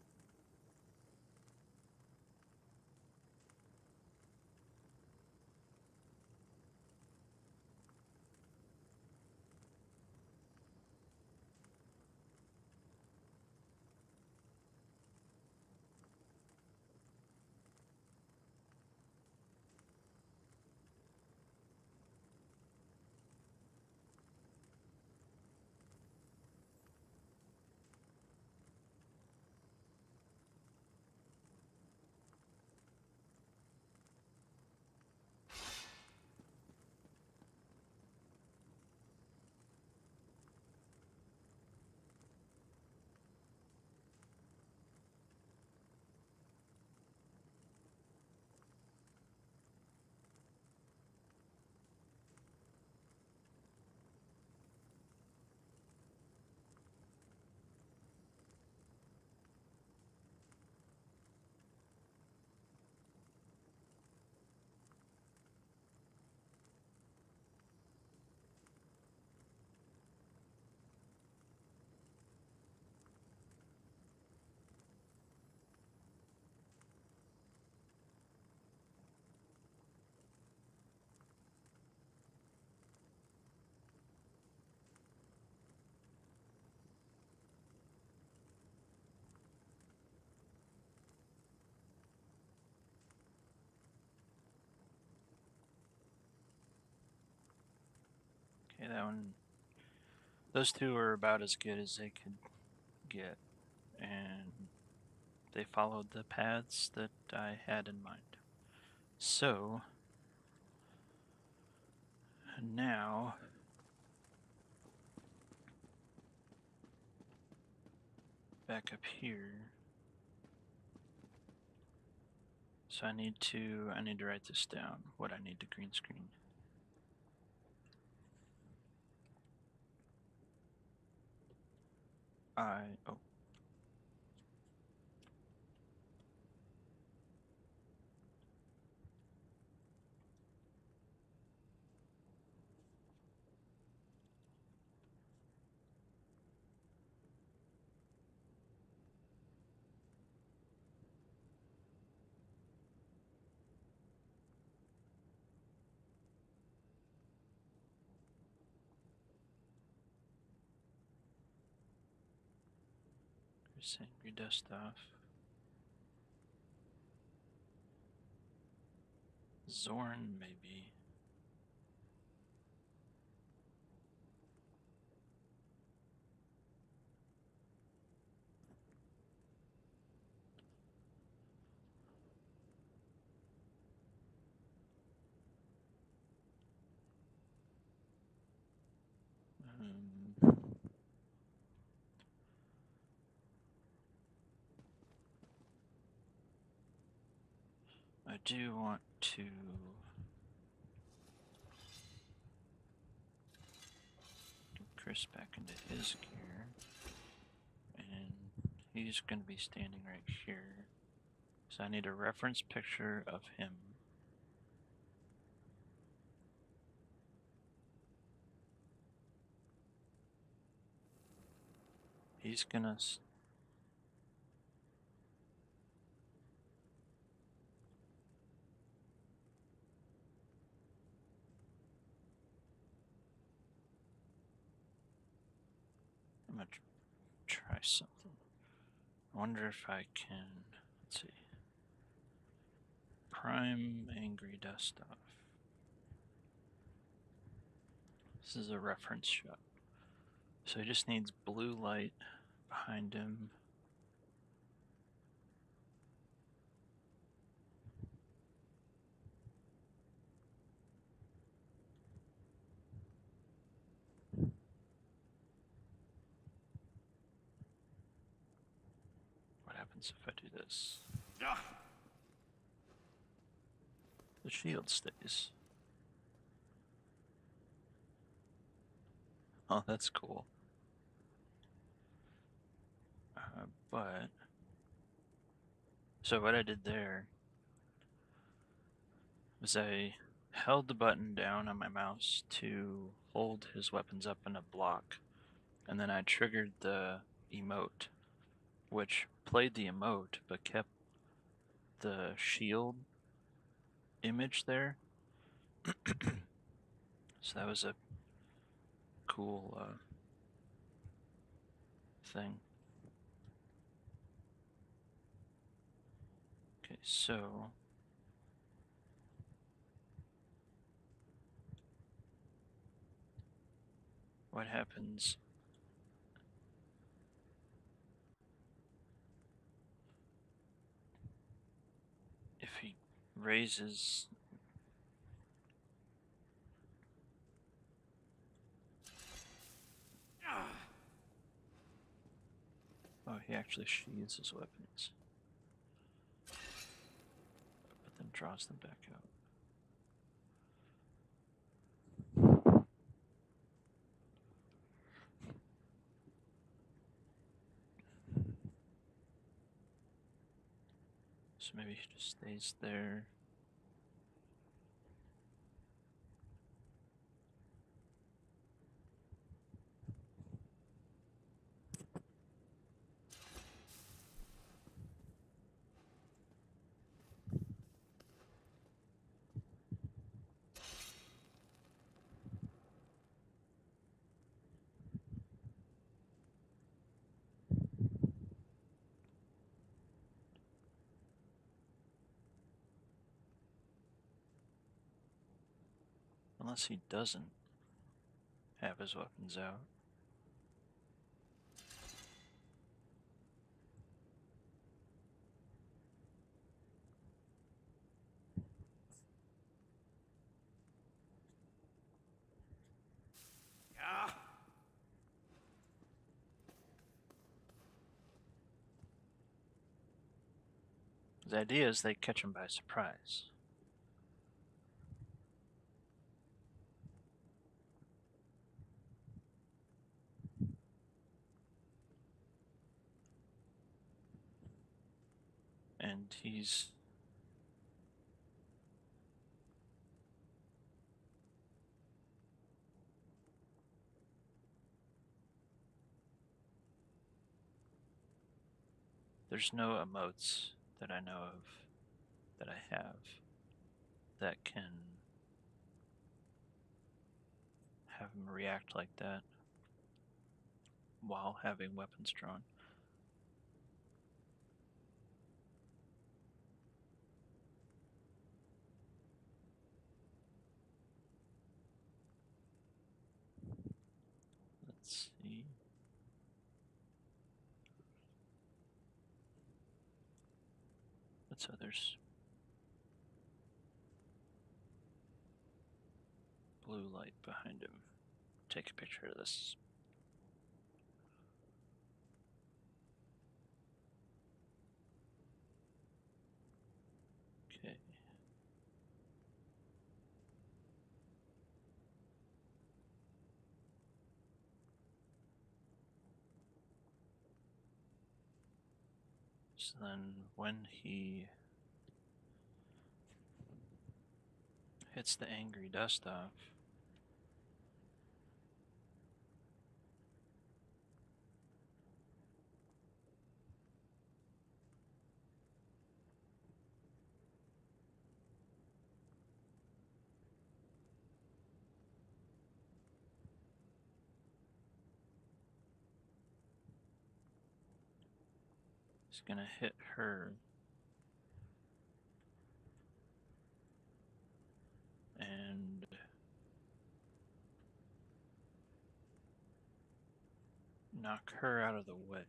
Okay, that one. Those two are about as good as they could get, and they followed the paths that I had in mind. So now back up here. So I need to write this down, what I need to green screen. Oh. Angry dust off. Zorn, maybe. I do want to Chris back into his gear. And he's going to be standing right here. So I need a reference picture of him. He's gonna... I'm gonna try something. I wonder if I can... Let's see. Prime Angry Dust Off. This is a reference shot. So he just needs blue light behind him. What happens if I do this? The shield stays. Oh, that's cool. But... So what I did there was I held the button down on my mouse to hold his weapons up in a block, and then I triggered the emote, which played the emote but kept the shield image there. So that was a cool thing. Okay, so what happens if he raises... Oh, he actually sheathes his weapons, but then draws them back out. So maybe he just stays there. Unless he doesn't have his weapons out. The idea is they catch him by surprise. And he's... There's no emotes that I know of that I have that can have him react like that while having weapons drawn. Let's see. What's others? Blue light behind him. Take a picture of this. Okay. So then when he hits the angry dust off, he's gonna hit her and knock her out of the way.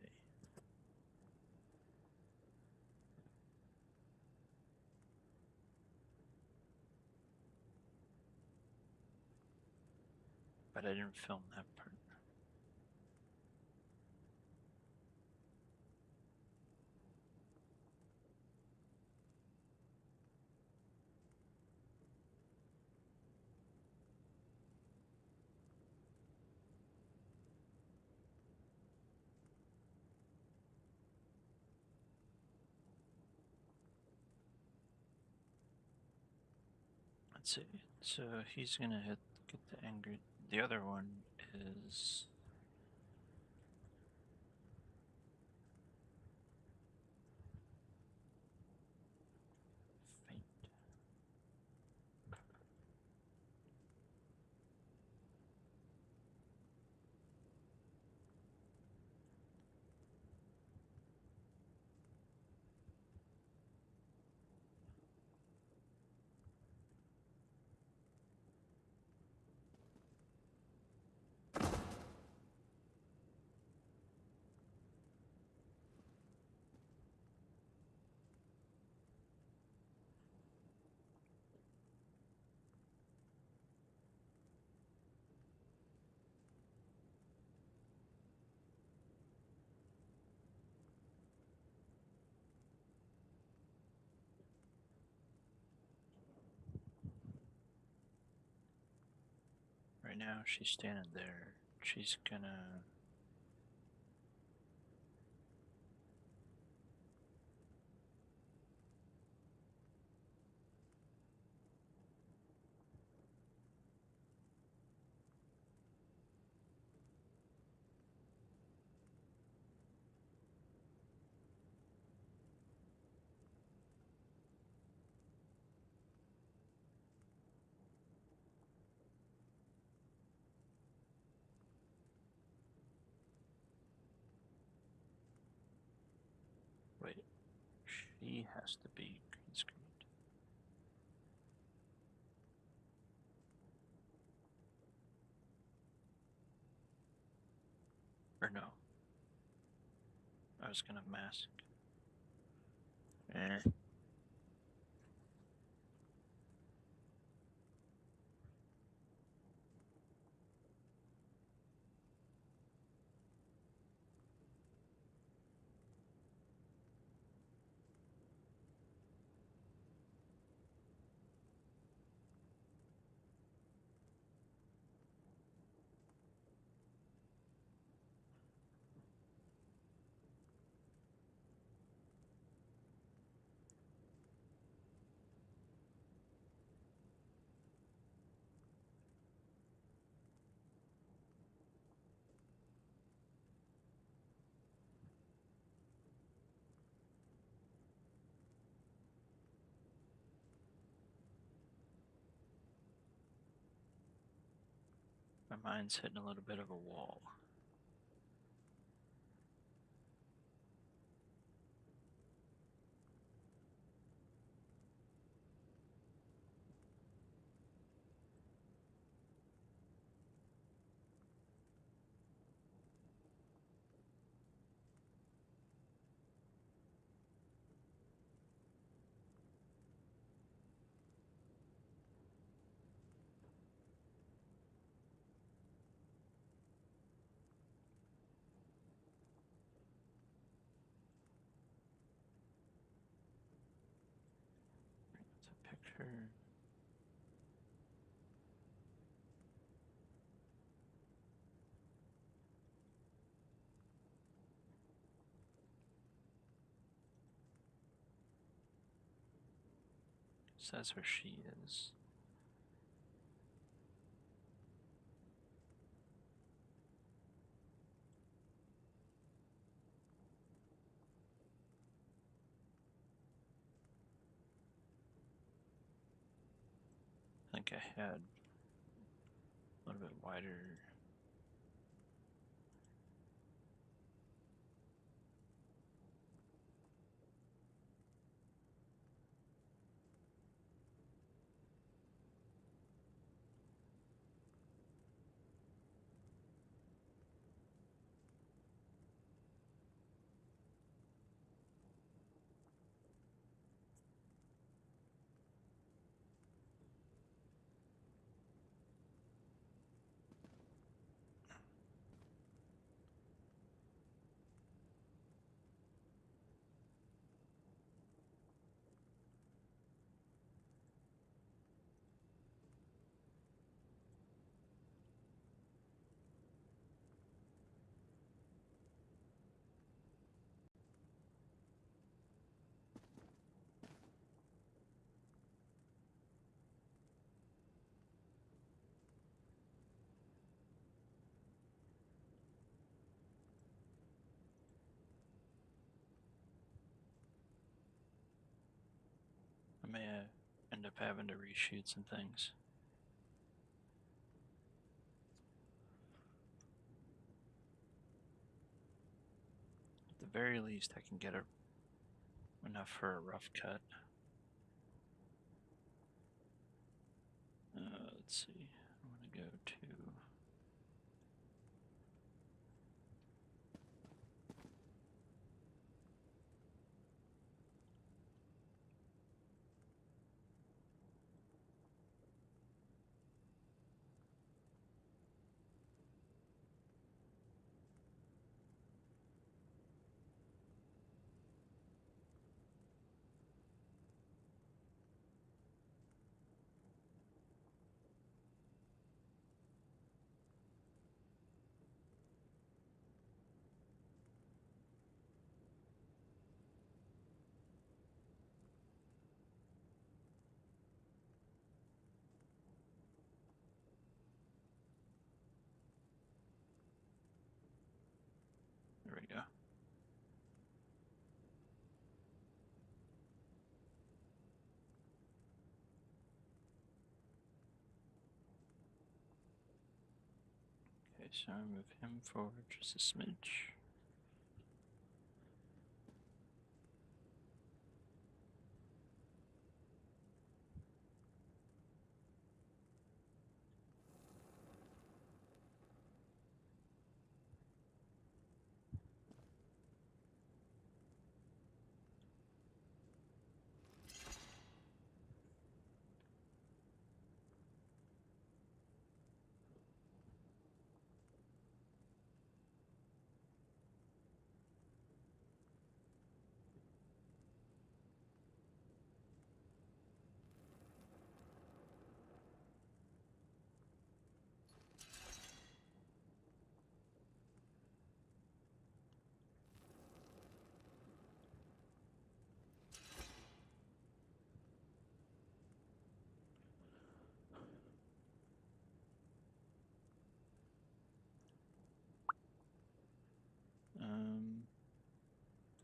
But I didn't film that part. Let's see. So he's gonna get the angry. The other one is faint. Right now she's standing there. She's gonna wait. She has to be green screened. Or no. I was gonna mask. My mind's hitting a little bit of a wall. It's a picture. Says where she is. I think I had a little bit wider. I may end up having to reshoot some things. At the very least, I can get enough for a rough cut. Let's see. I'm going to go to... There we go. Okay, so I move him forward just a smidge.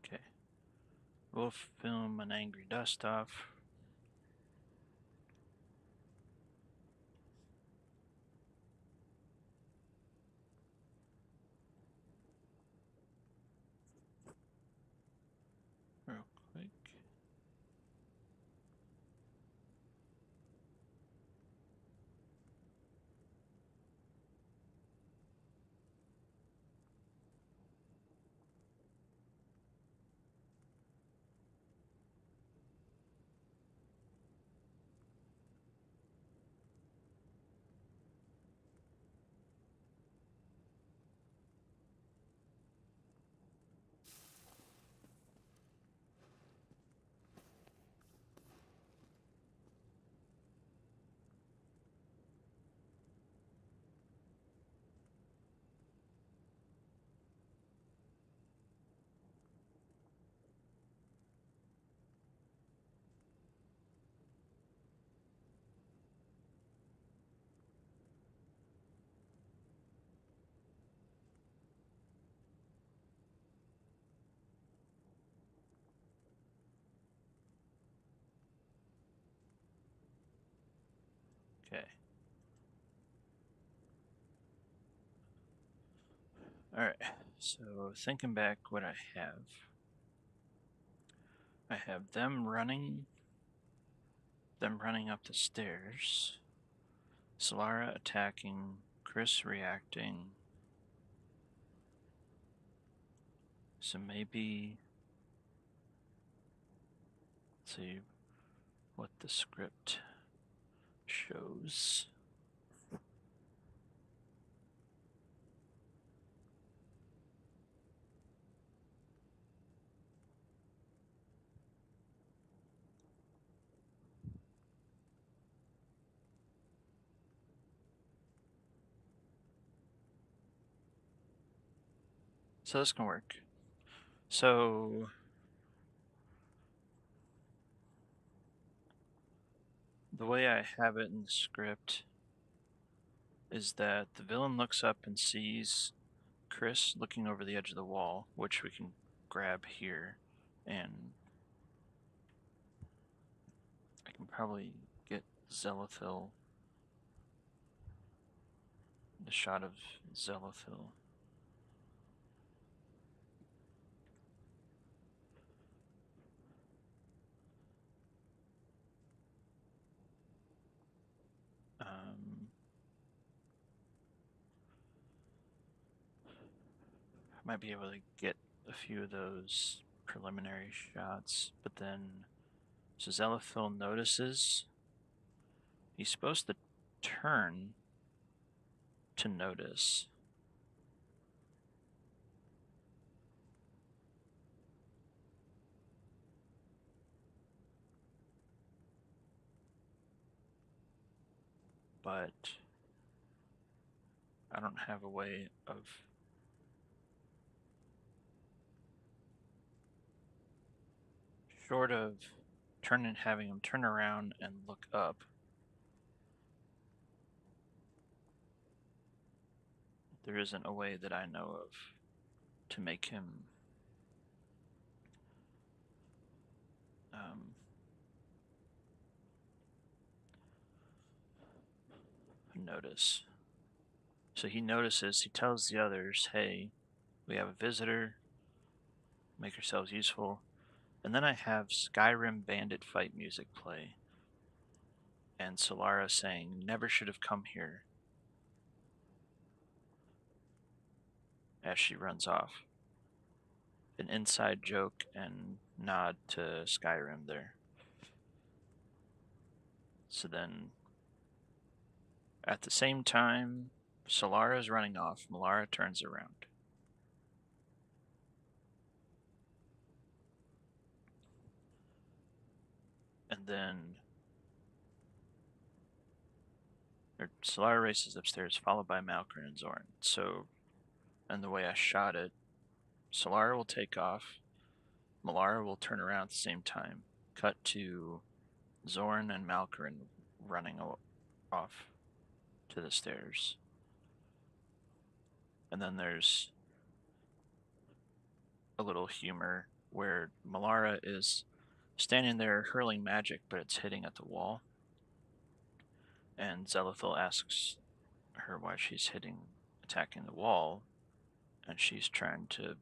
Okay. We'll film an angry dust off. Real quick. Okay. Alright, so thinking back what I have them running up the stairs, Solara attacking, Chris reacting. So maybe, let's see what the script shows. So this can work. So the way I have it in the script is that the villain looks up and sees Chris looking over the edge of the wall, which we can grab here, and I can probably get Zelithil, the shot of Zelithil. I might be able to get a few of those preliminary shots, but then so Zelithil notices. He's supposed to turn to notice. But I don't have a way of short of having him turn around and look up. There isn't a way that I know of to make him notice. So he notices, he tells the others, hey, we have a visitor, make yourselves useful. And then I have Skyrim bandit fight music play, and Solara saying, never should have come here, as she runs off. An inside joke and nod to Skyrim there. So then, at the same time, Solara is running off, Malara turns around. And then Solara races upstairs, followed by Malcolm and Zorn. So, and the way I shot it, Solara will take off, Malara will turn around at the same time. Cut to Zorn and Malcolm running off to the stairs. And then there's a little humor where Malara is standing there hurling magic, but it's hitting at the wall. And Zelithil asks her why she's attacking the wall, and she's trying to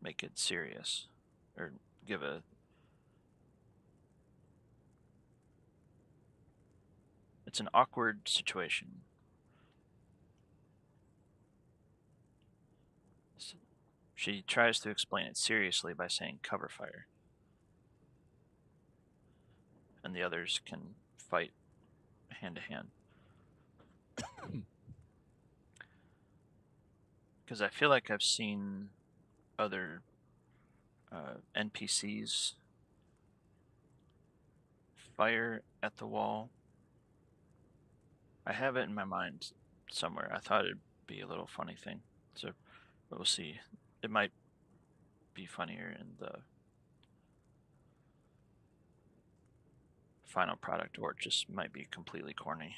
make it serious, or give a... It's an awkward situation. She tries to explain it seriously by saying cover fire. And the others can fight hand to hand. Because I feel like I've seen other NPCs fire at the wall. I have it in my mind somewhere. I thought it'd be a little funny thing. So we'll see. It might be funnier in the final product, or it just might be completely corny.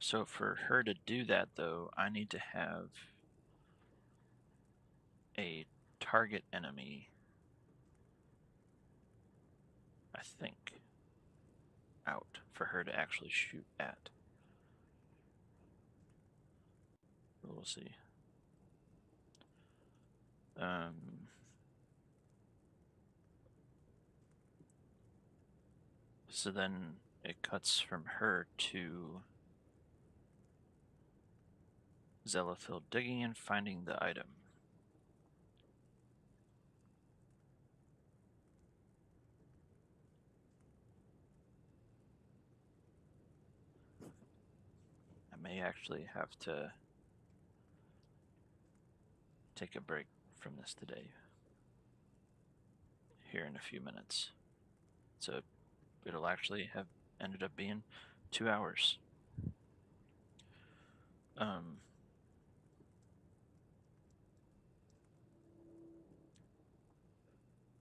So for her to do that, though, I need to have a target enemy I think, out for her to actually shoot at. We'll see. So then it cuts from her to Zelithil digging and finding the item. I may actually have to take a break from this today, here in a few minutes. So it'll actually have ended up being 2 hours.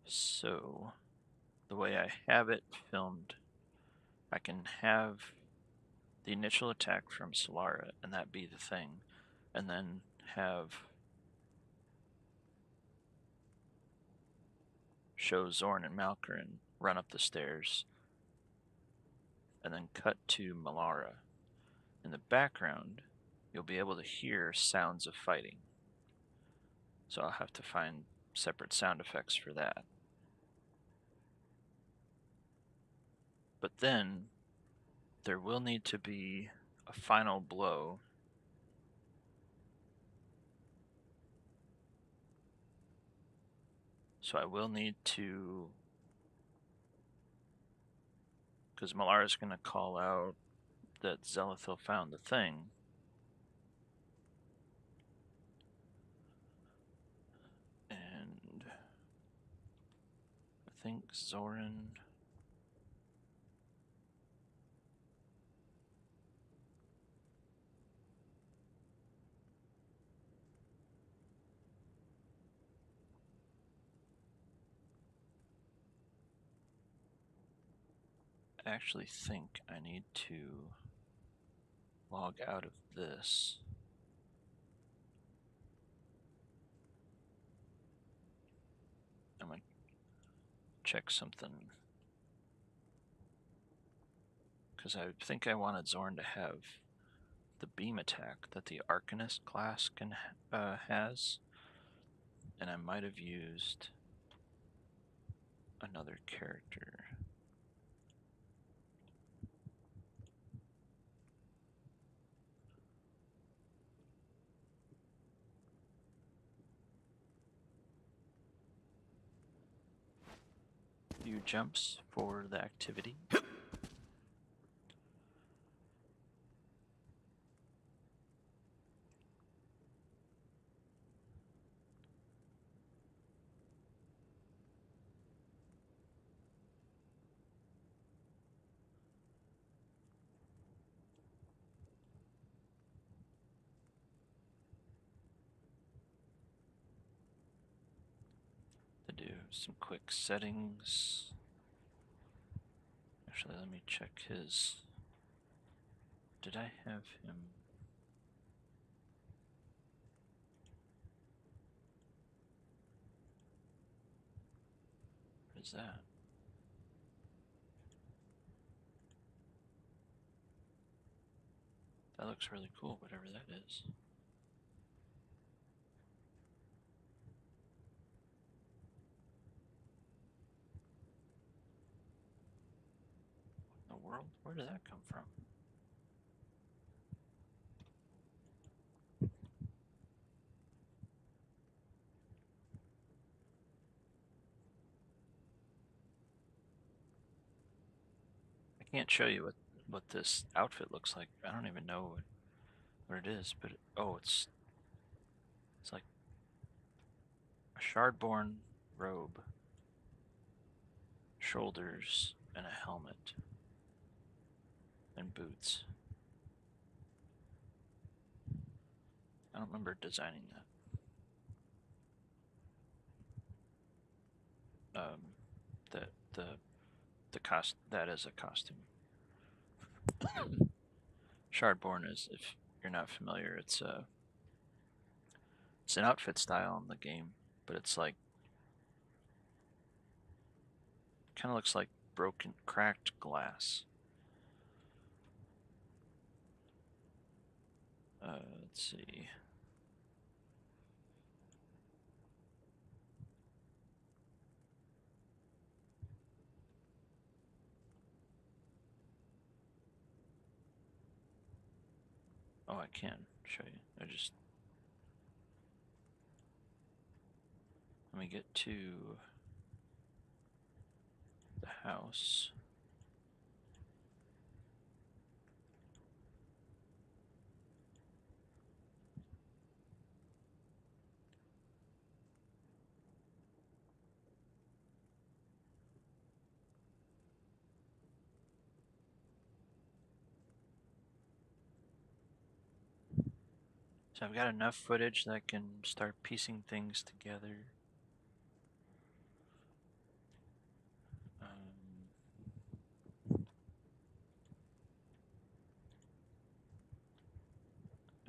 So the way I have it filmed, I can have the initial attack from Solara and that be the thing, and then have show Zorn and Malkarin run up the stairs, and then cut to Malara. In the background, you'll be able to hear sounds of fighting. So I'll have to find separate sound effects for that. But then there will need to be a final blow. So I will need to, because Malara's going to call out that Zelithil found the thing. And I think Zoran... I actually think I need to log out of this. I'm going to check something. Because I think I wanted Zorn to have the beam attack that the Arcanist class can has. And I might have used another character. Few jumps for the activity. To do some quick settings. Actually, let me check his. Did I have him? What is that? That looks really cool, whatever that is. What in the world? Where did that come from? I can't show you what this outfit looks like. I don't even know what it is, but oh, it's like a Shardborn robe, shoulders, and a helmet, and boots. I don't remember designing that. That is a costume. Shardborn is, if you're not familiar, it's an outfit style in the game, but it's like kind of looks like broken, cracked glass. Let's see. Oh, I can show you. Let me get to the house. So I've got enough footage that I can start piecing things together.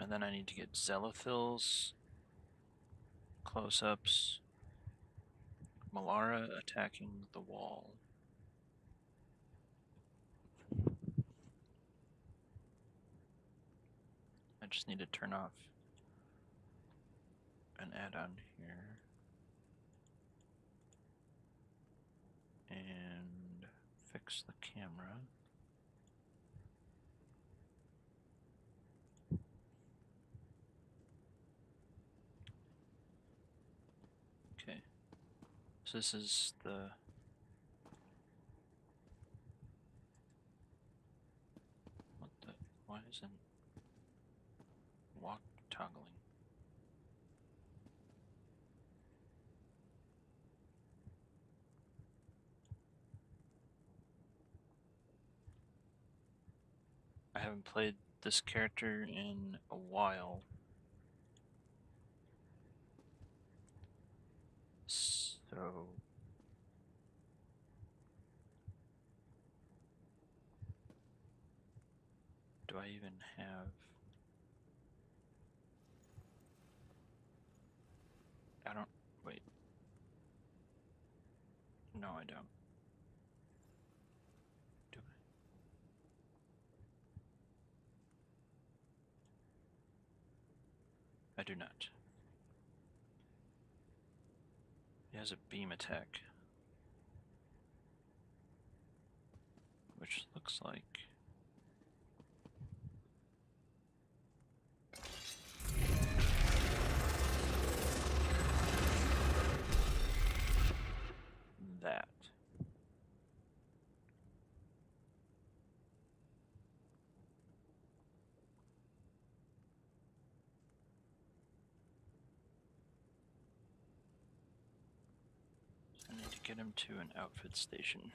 And then I need to get Zellophils, close-ups, Malara attacking the wall. I just need to turn off an add-on here. And fix the camera. Okay. So this is the... What the... Why isn't walk toggling? I haven't played this character in a while. So... Do I even have... I don't... Wait. No, I don't. Do I? I do not. He has a beam attack. Which looks like... that. I need to get him to an outfit station.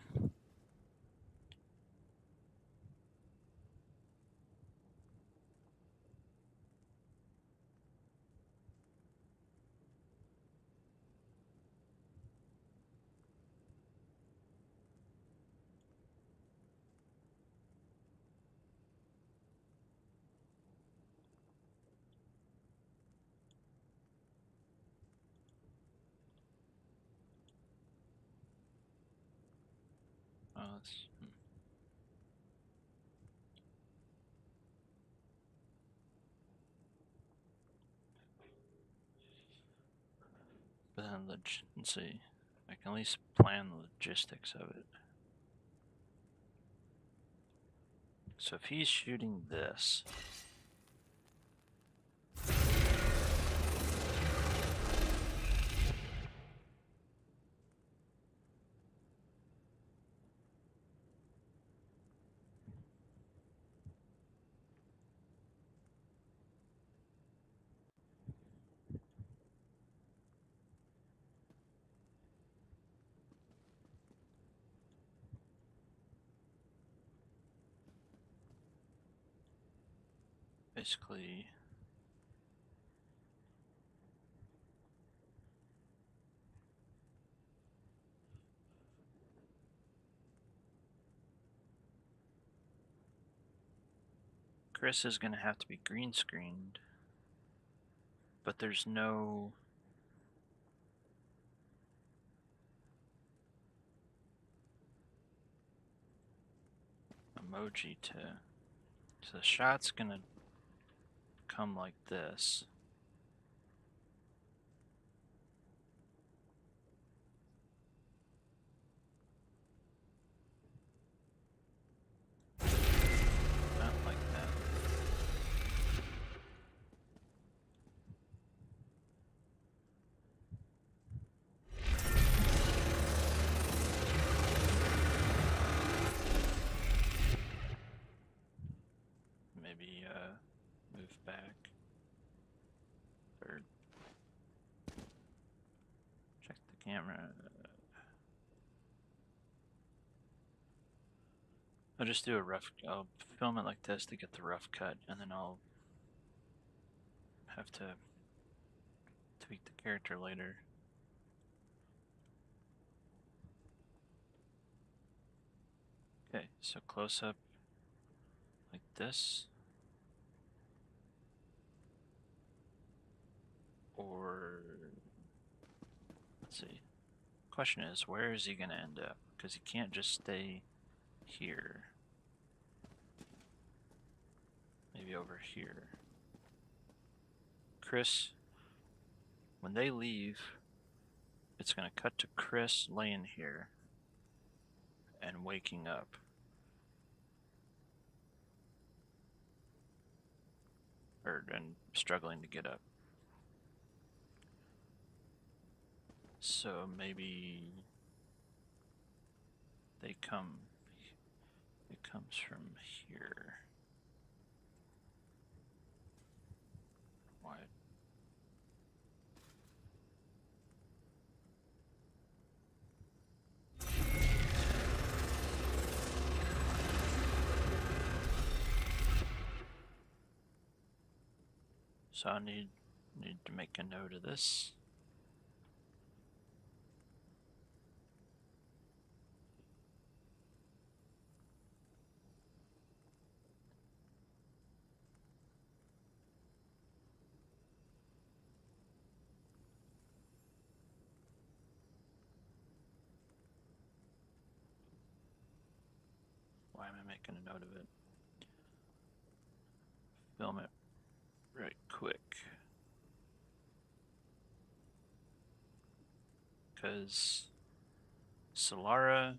Oh, that's... But then, let's see. I can at least plan the logistics of it. So if he's shooting this... Basically... Chris is going to have to be green screened, but there's no... emoji to. So the shot's gonna come like this. Not like that. Maybe move back. Or check the camera. I'll just do a rough. I'll film it like this to get the rough cut, and then I'll have to tweak the character later. Okay, so close up like this. Or let's see. Question is, where is he gonna end up? Because he can't just stay here. Maybe over here. Chris, when they leave, it's gonna cut to Chris laying here and waking up. And struggling to get up. So maybe they come, it comes from here. Why? So I need to make a note of this. Why am I making a note of it? Film it right quick. Because Solara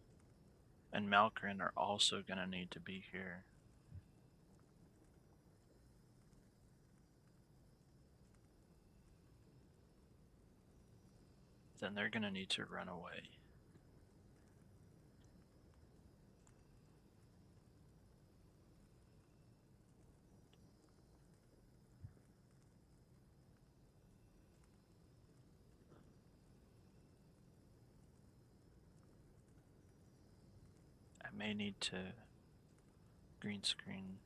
and Malkrin are also going to need to be here. Then they're going to need to run away. I may need to green screen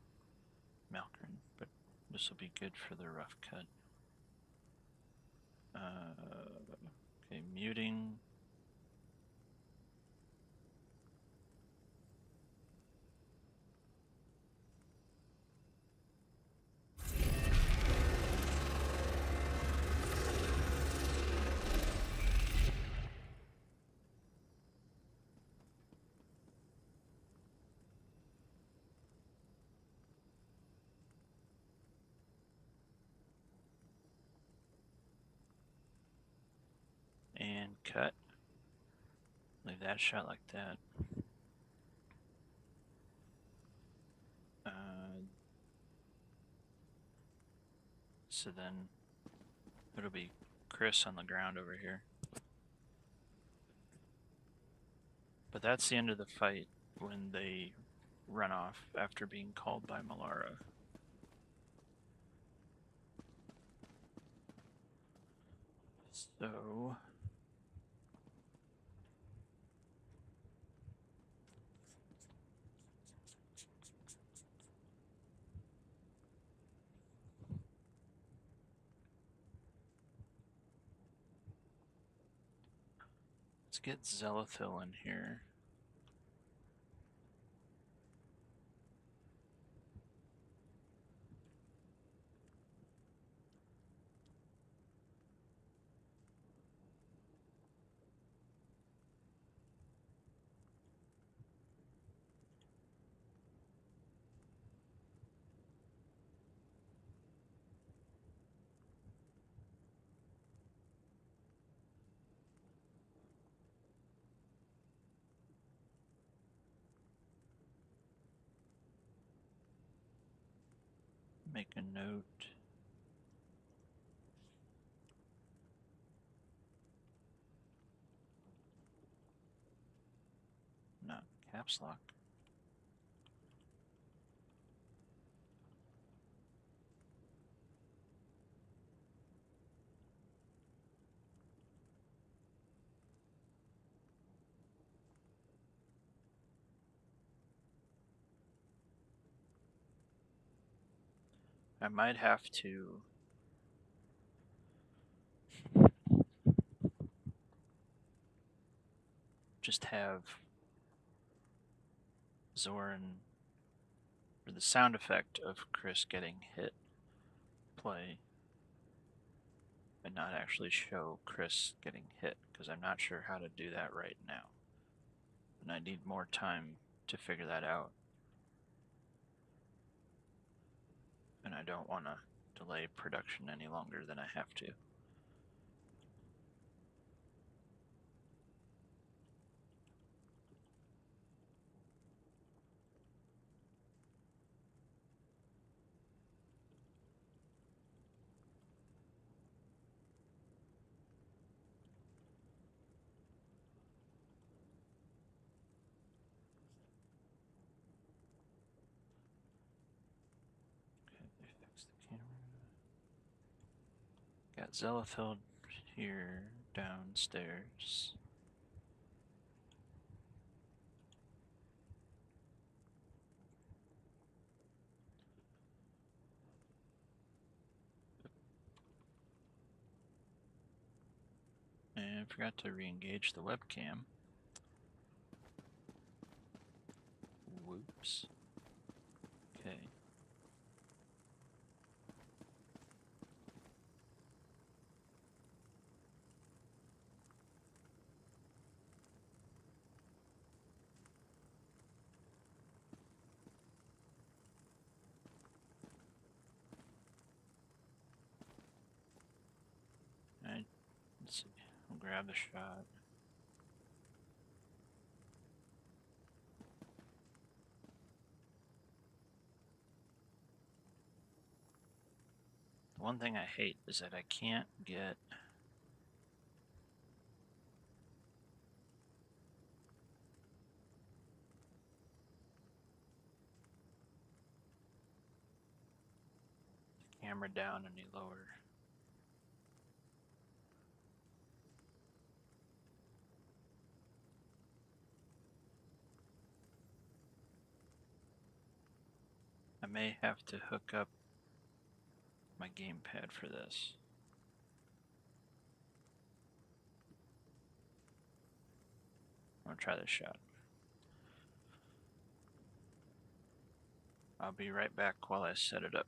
Malkrin, but this will be good for the rough cut. Okay, muting. And cut. Leave that shot like that. So then it'll be Chris on the ground over here. But that's the end of the fight when they run off after being called by Malara. So let's get Zelithil in here. make a note. Not caps lock. I might have to just have Zoran, or the sound effect of Chris getting hit, play, and not actually show Chris getting hit, because I'm not sure how to do that right now. And I need more time to figure that out. And I don't want to delay production any longer than I have to. Got Zelafeld here downstairs. And I forgot to re-engage the webcam. Whoops. Okay. Let's see. I'll grab the shot. The one thing I hate is that I can't get the camera down any lower. I may have to hook up my gamepad for this. I'm gonna try this shot. I'll be right back while I set it up.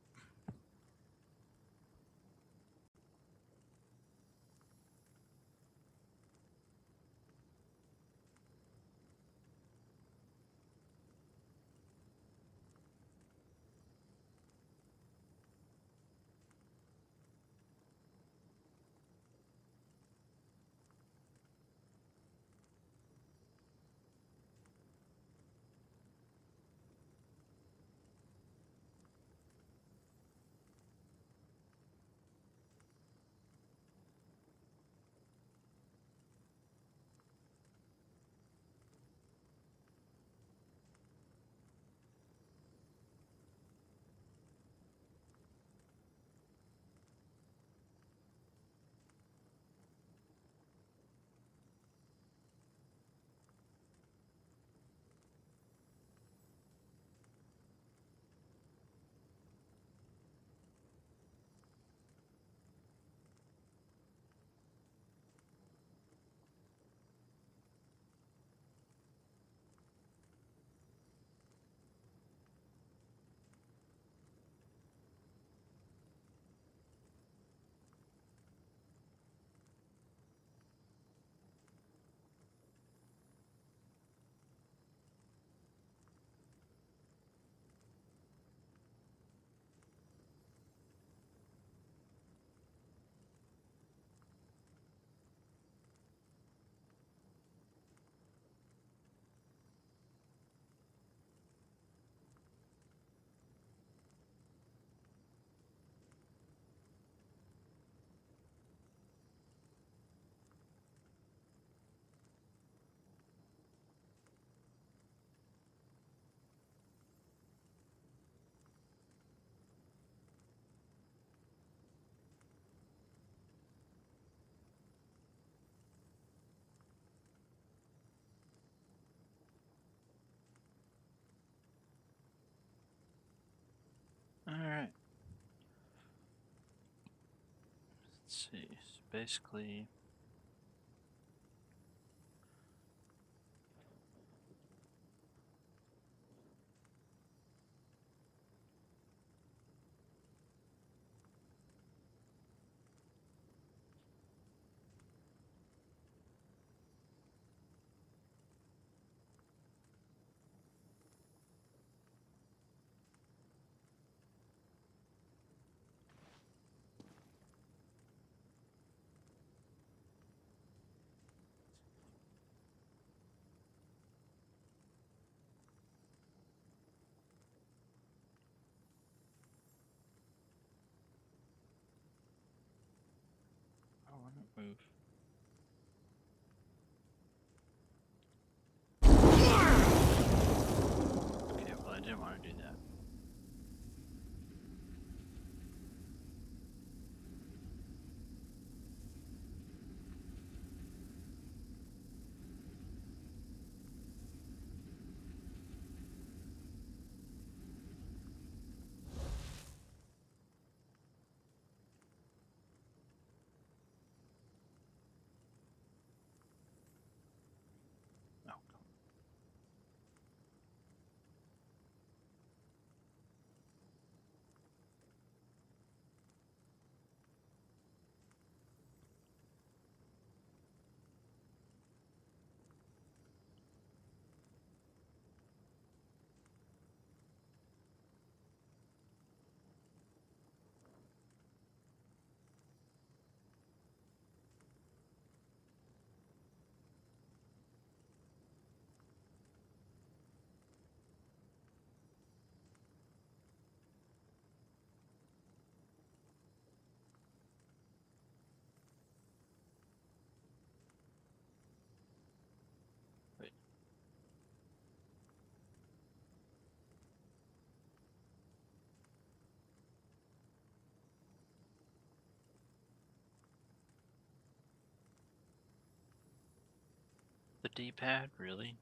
basically I want to move. Okay, well I didn't want to do that. Oh, wait. The D-pad, really?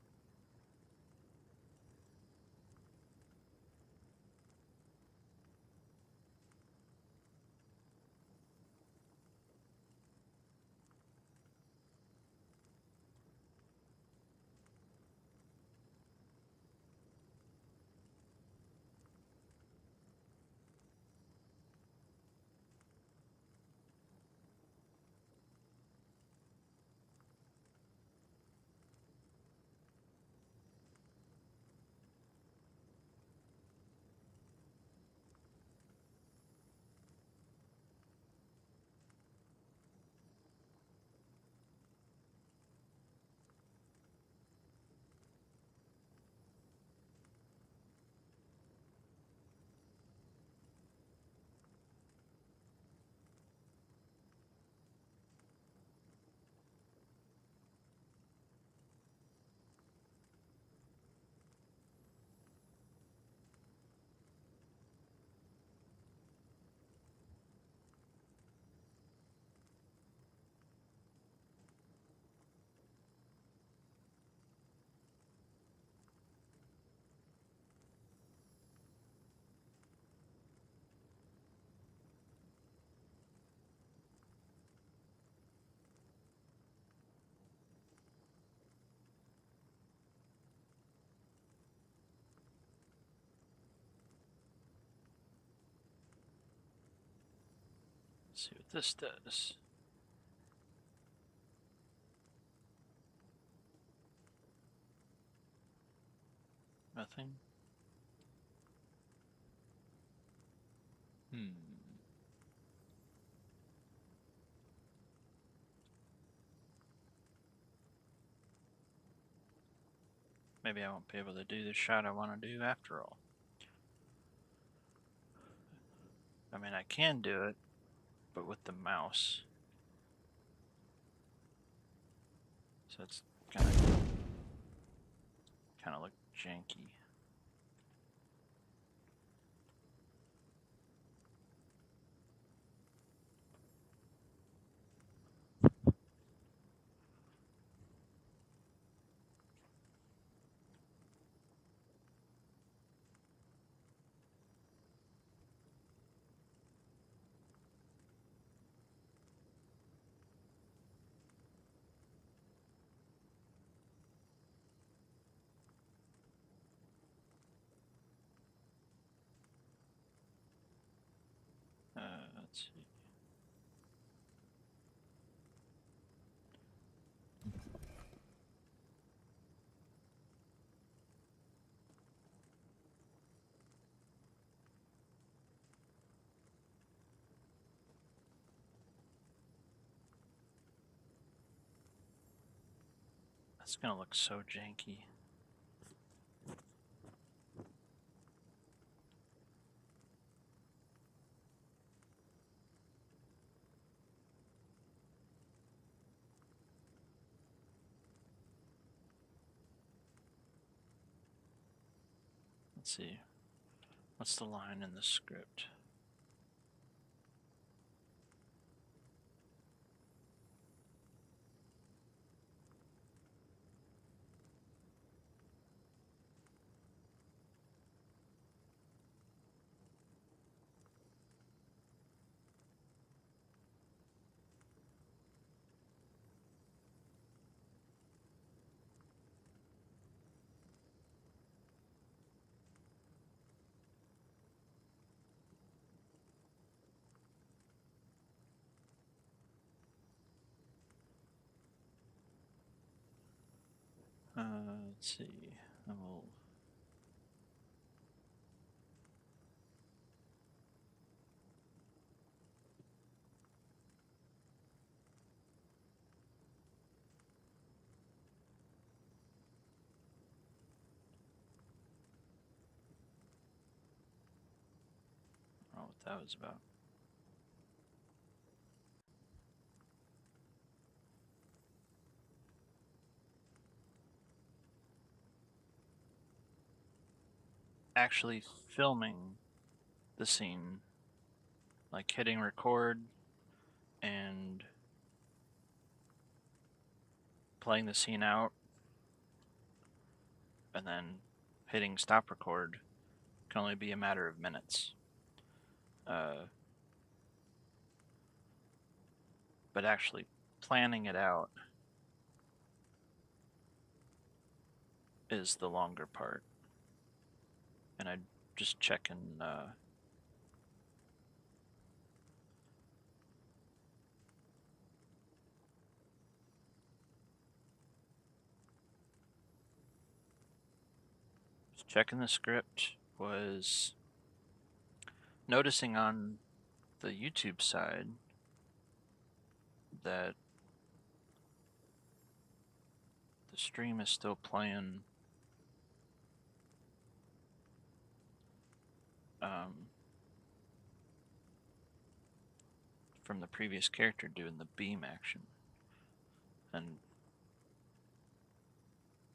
Let's see what this does. Nothing. Maybe I won't be able to do the shot I want to do after all. I mean, I can do it, but with the mouse. So it's kind of look janky. It's gonna look so janky. Let's see. What's the line in the script? Let's see. I will. I don't know what that was about. Actually filming the scene, like hitting record and playing the scene out, and then hitting stop record can only be a matter of minutes. But actually planning it out is the longer part. And I just checking checking the script, was noticing on the YouTube side that the stream is still playing from the previous character doing the beam action, and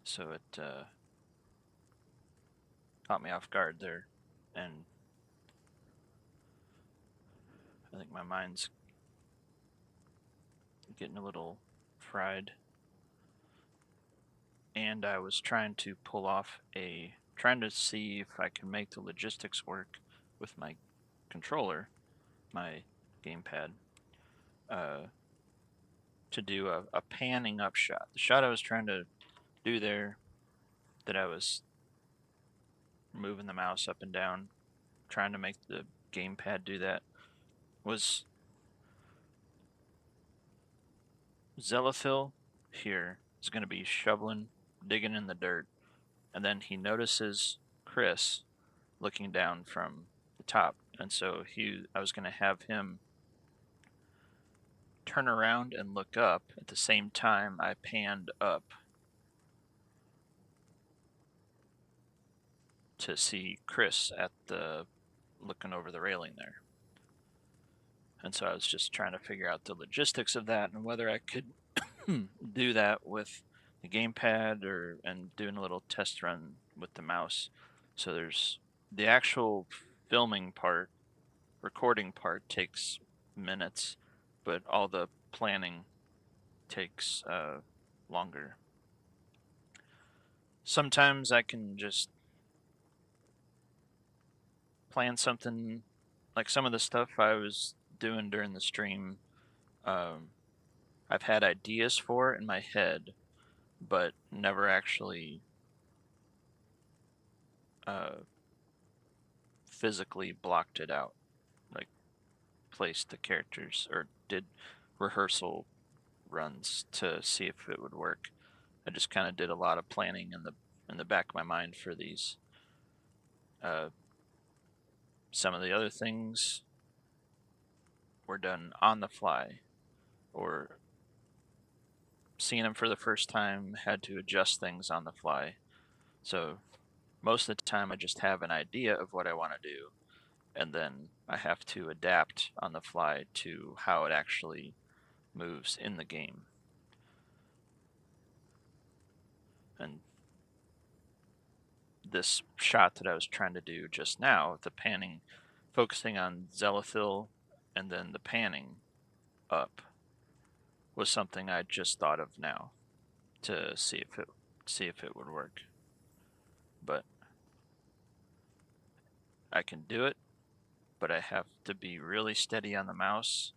so it caught me off guard there, and I think my mind's getting a little fried. And I was trying to trying to see if I can make the logistics work with my controller, my gamepad, to do a panning up shot. The shot I was trying to do there, that I was moving the mouse up and down, trying to make the gamepad do that, was Zelafil here is going to be shoveling, digging in the dirt, and then he notices Chris looking down from the top, and so I was going to have him turn around and look up at the same time I panned up to see Chris looking over the railing there. And so I was just trying to figure out the logistics of that and whether I could do that with the gamepad and doing a little test run with the mouse. So there's the actual filming part, recording part takes minutes, but all the planning takes longer. Sometimes I can just plan something, like some of the stuff I was doing during the stream. I've had ideas for in my head, but never actually physically blocked it out, like placed the characters or did rehearsal runs to see if it would work. I just kind of did a lot of planning in the back of my mind for these. Some of the other things were done on the fly, or seeing him for the first time, had to adjust things on the fly. So most of the time I just have an idea of what I want to do, and then I have to adapt on the fly to how it actually moves in the game. And this shot that I was trying to do just now, the panning, focusing on Zelithil and then the panning up, was something I just thought of now to see if it would work. But I can do it, but I have to be really steady on the mouse,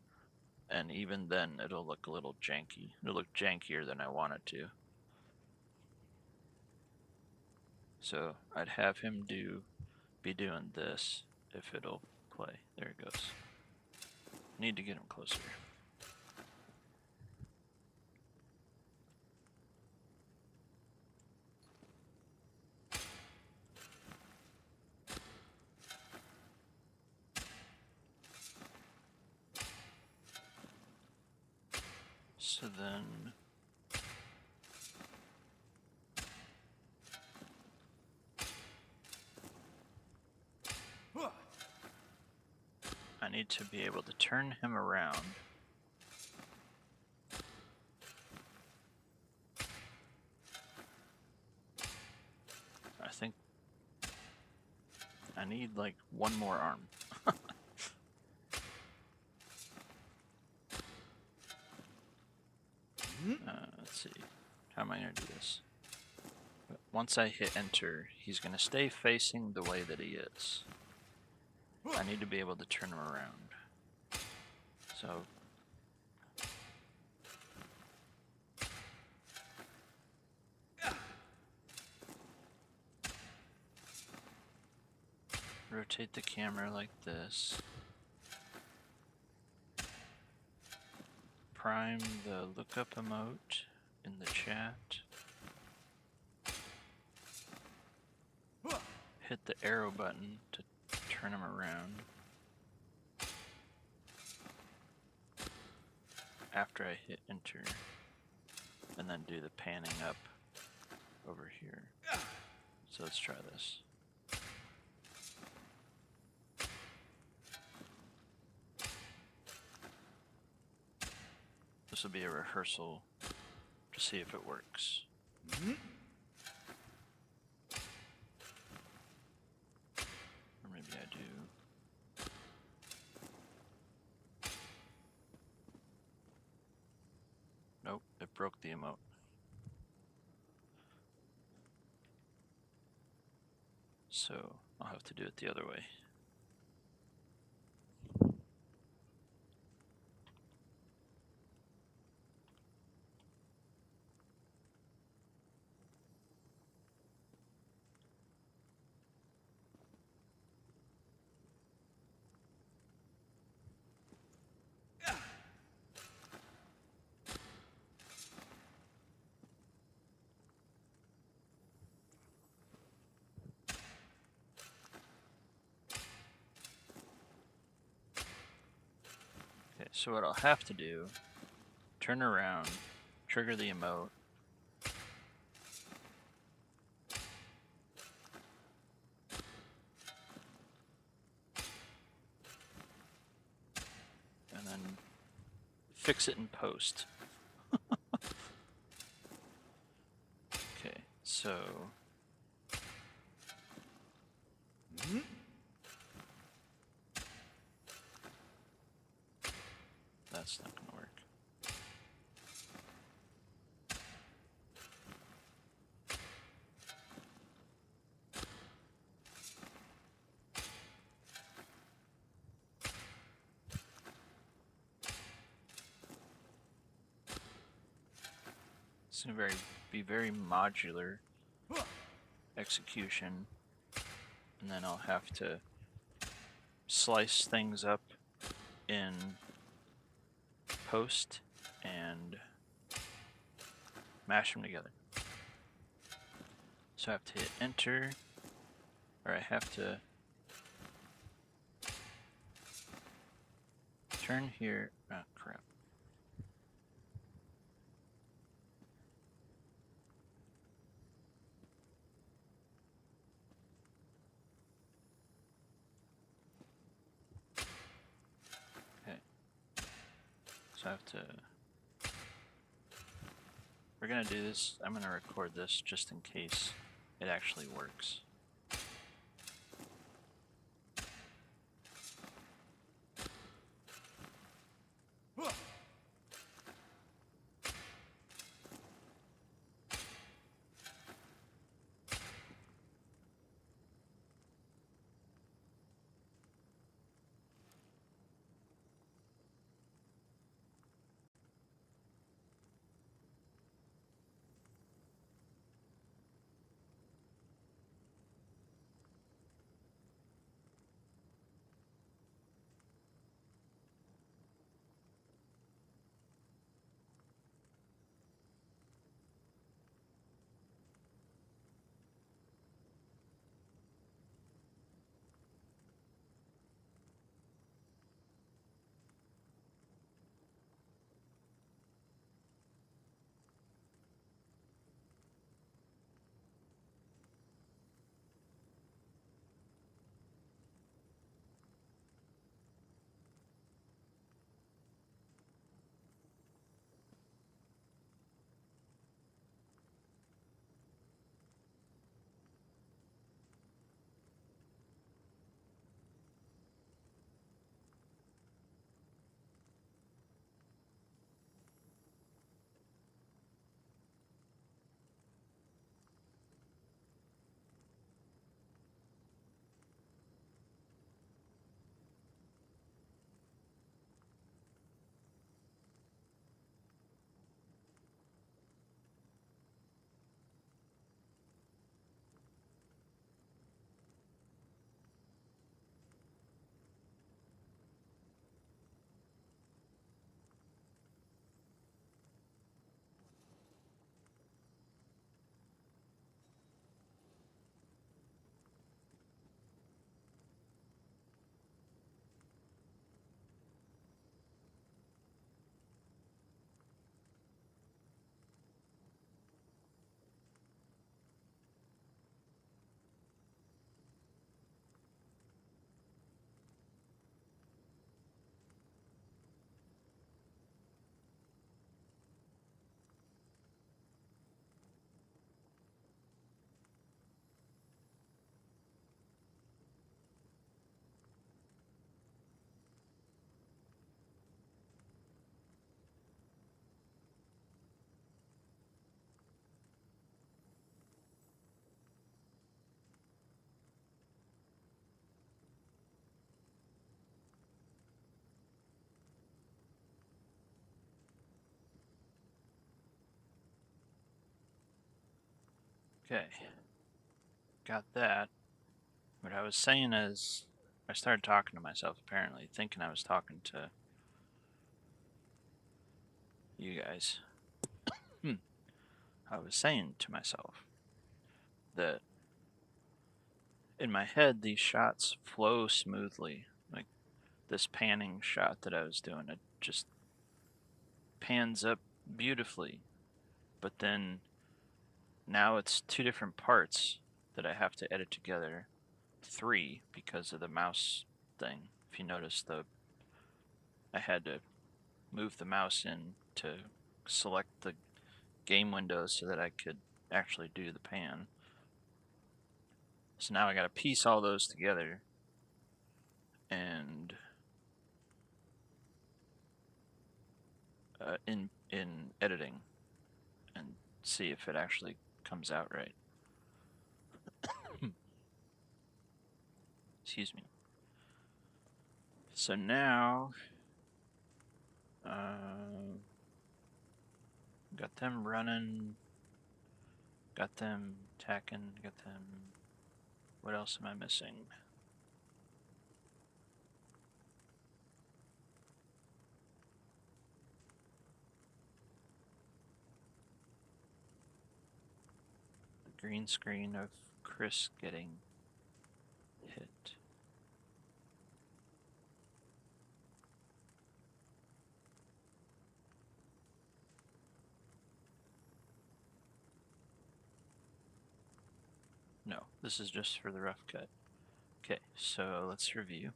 and even then it'll look a little janky. It'll look jankier than I want it to. So I'd have him be doing this if it'll play. There it goes. Need to get him closer. So then I need to be able to turn him around. I think I need like one more arm. Let's see. How am I going to do this? But once I hit enter, he's going to stay facing the way that he is. I need to be able to turn him around. So rotate the camera like this. Prime the lookup emote in the chat. Hit the arrow button to turn him around. After I hit enter, and then do the panning up over here. So let's try this. This will be a rehearsal to see if it works. Or maybe I do. Nope, it broke the emote. So I'll have to do it the other way. Okay, so what I'll have to do, turn around, trigger the emote, and then fix it in post. Okay, so that's not going to work. It's going to be very modular execution, and then I'll have to slice things up in post and mash them together. So I have to hit enter, or I have to turn here. Oh crap. So I have to... We're gonna do this. I'm gonna record this just in case it actually works. Okay, got that. What I was saying is, I started talking to myself, apparently, thinking I was talking to you guys. I was saying to myself that in my head, these shots flow smoothly. Like this panning shot that I was doing, it just pans up beautifully. But then now it's two different parts that I have to edit together. 3 because of the mouse thing. If you notice, I had to move the mouse in to select the game windows so that I could actually do the pan. So now I got to piece all those together and in editing and see if it actually comes out right. Excuse me. So now got them running, got them tacking, got them. What else am I missing? The green screen of Chris getting hit. No, this is just for the rough cut. Okay, so let's review.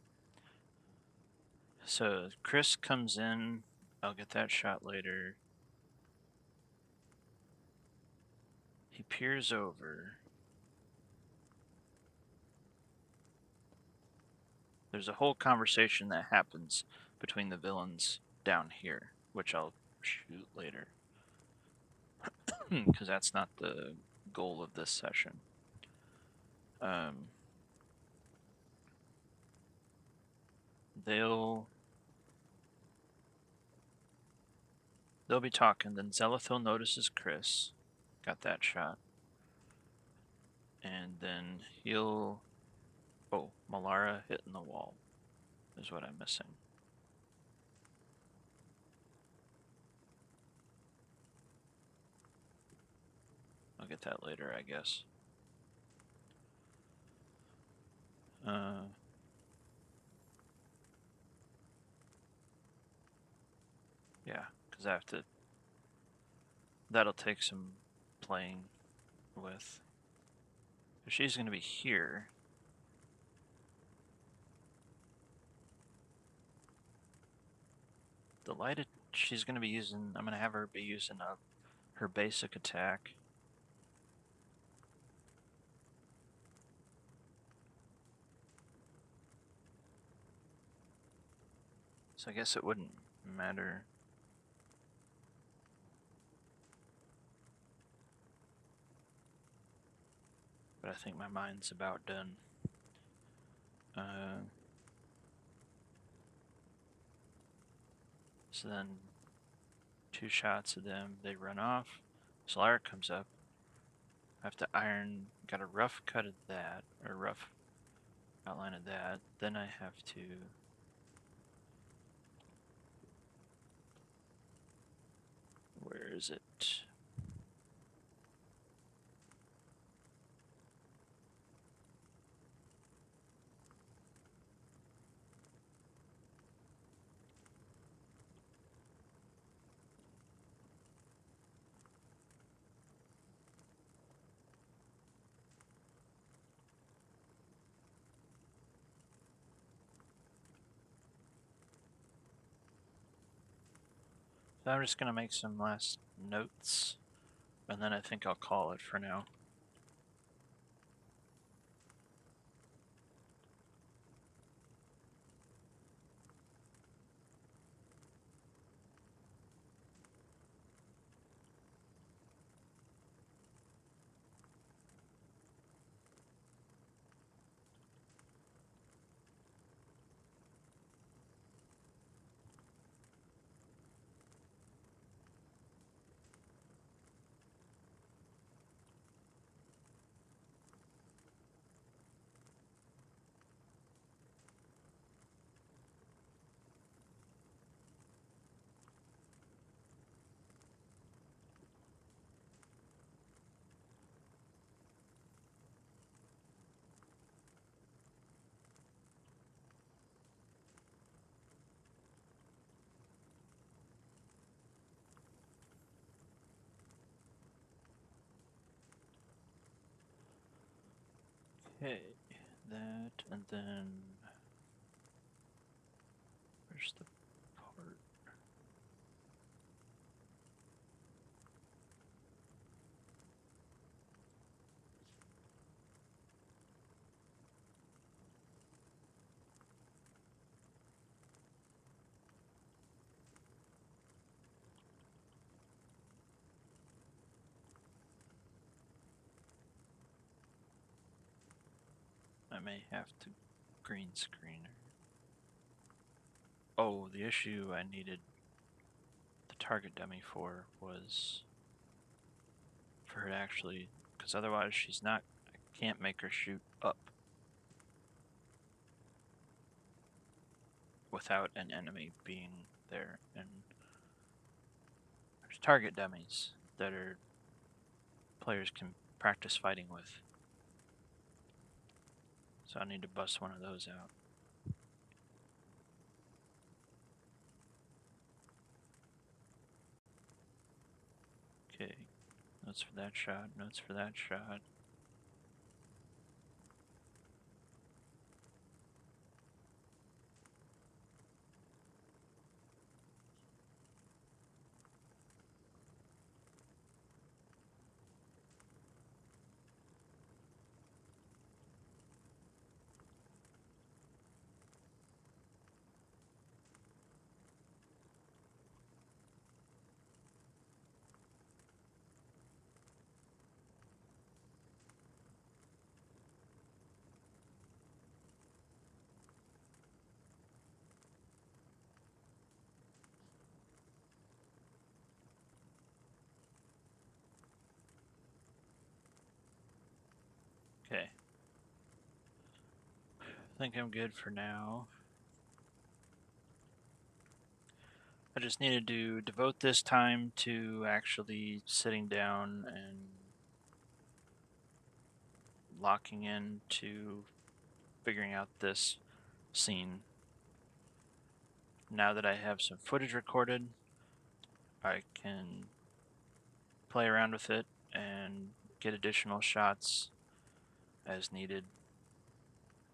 So Chris comes in I'll get that shot later. He peers over. There's a whole conversation that happens between the villains down here, which I'll shoot later. Because that's not the goal of this session. They'll be talking, then Zelithil notices Chris. Got that shot. And then he'll... Oh, Malara hitting the wall is what I'm missing. I'll get that later, I guess. Yeah, because I have to... That'll take some playing with. If she's going to be here... The lighted... She's going to be using... I'm going to have her be using her basic attack. So I guess it wouldn't matter. But I think my mind's about done. So then 2 shots of them, they run off. Solara comes up. I have to iron, got a rough cut of that, or rough outline of that. Then I have to... Where is it? So I'm just going to make some last notes, and then I think I'll call it for now. Okay, that, and then... Where's the part? I may have to green screen her. Oh, the issue I needed the target dummy for was for her to actually, because otherwise she's not, I can't make her shoot up without an enemy being there. And there's target dummies that players can practice fighting with. So I need to bust one of those out. Okay, notes for that shot, notes for that shot. Okay. I think I'm good for now. I just needed to devote this time to actually sitting down and locking in to figuring out this scene. Now that I have some footage recorded, I can play around with it and get additional shots as needed,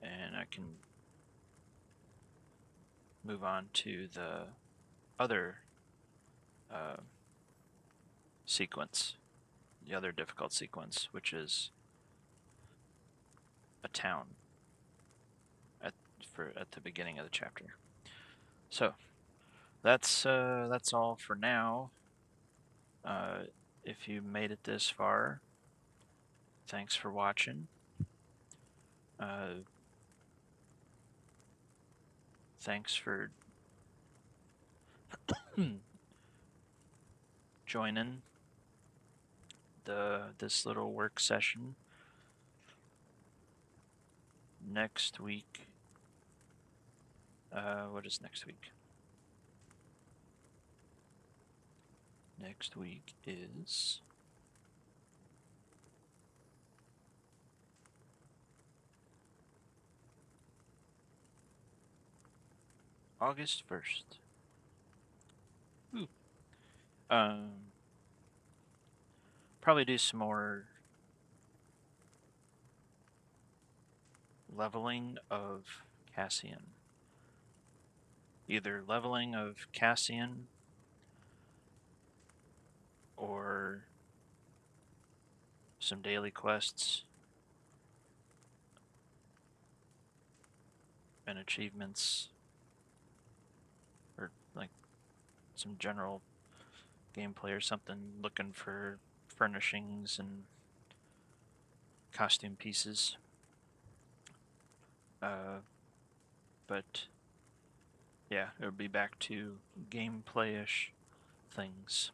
and I can move on to the other sequence, the other difficult sequence, which is a town at the beginning of the chapter. So that's all for now. If you made it this far, thanks for watching. Thanks for joining this little work session. Next week, what is next week? Next week is August 1st. Ooh. Probably do some more leveling of Cassian. Either leveling of Cassian or some daily quests and achievements, or like some general gameplay or something, looking for furnishings and costume pieces. But yeah, it would be back to gameplay-ish things.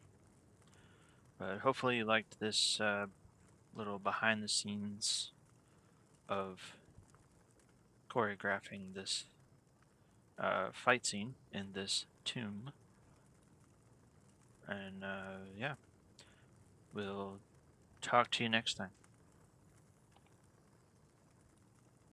But hopefully you liked this little behind the scenes of choreographing this fight scene in this tomb. And yeah, we'll talk to you next time.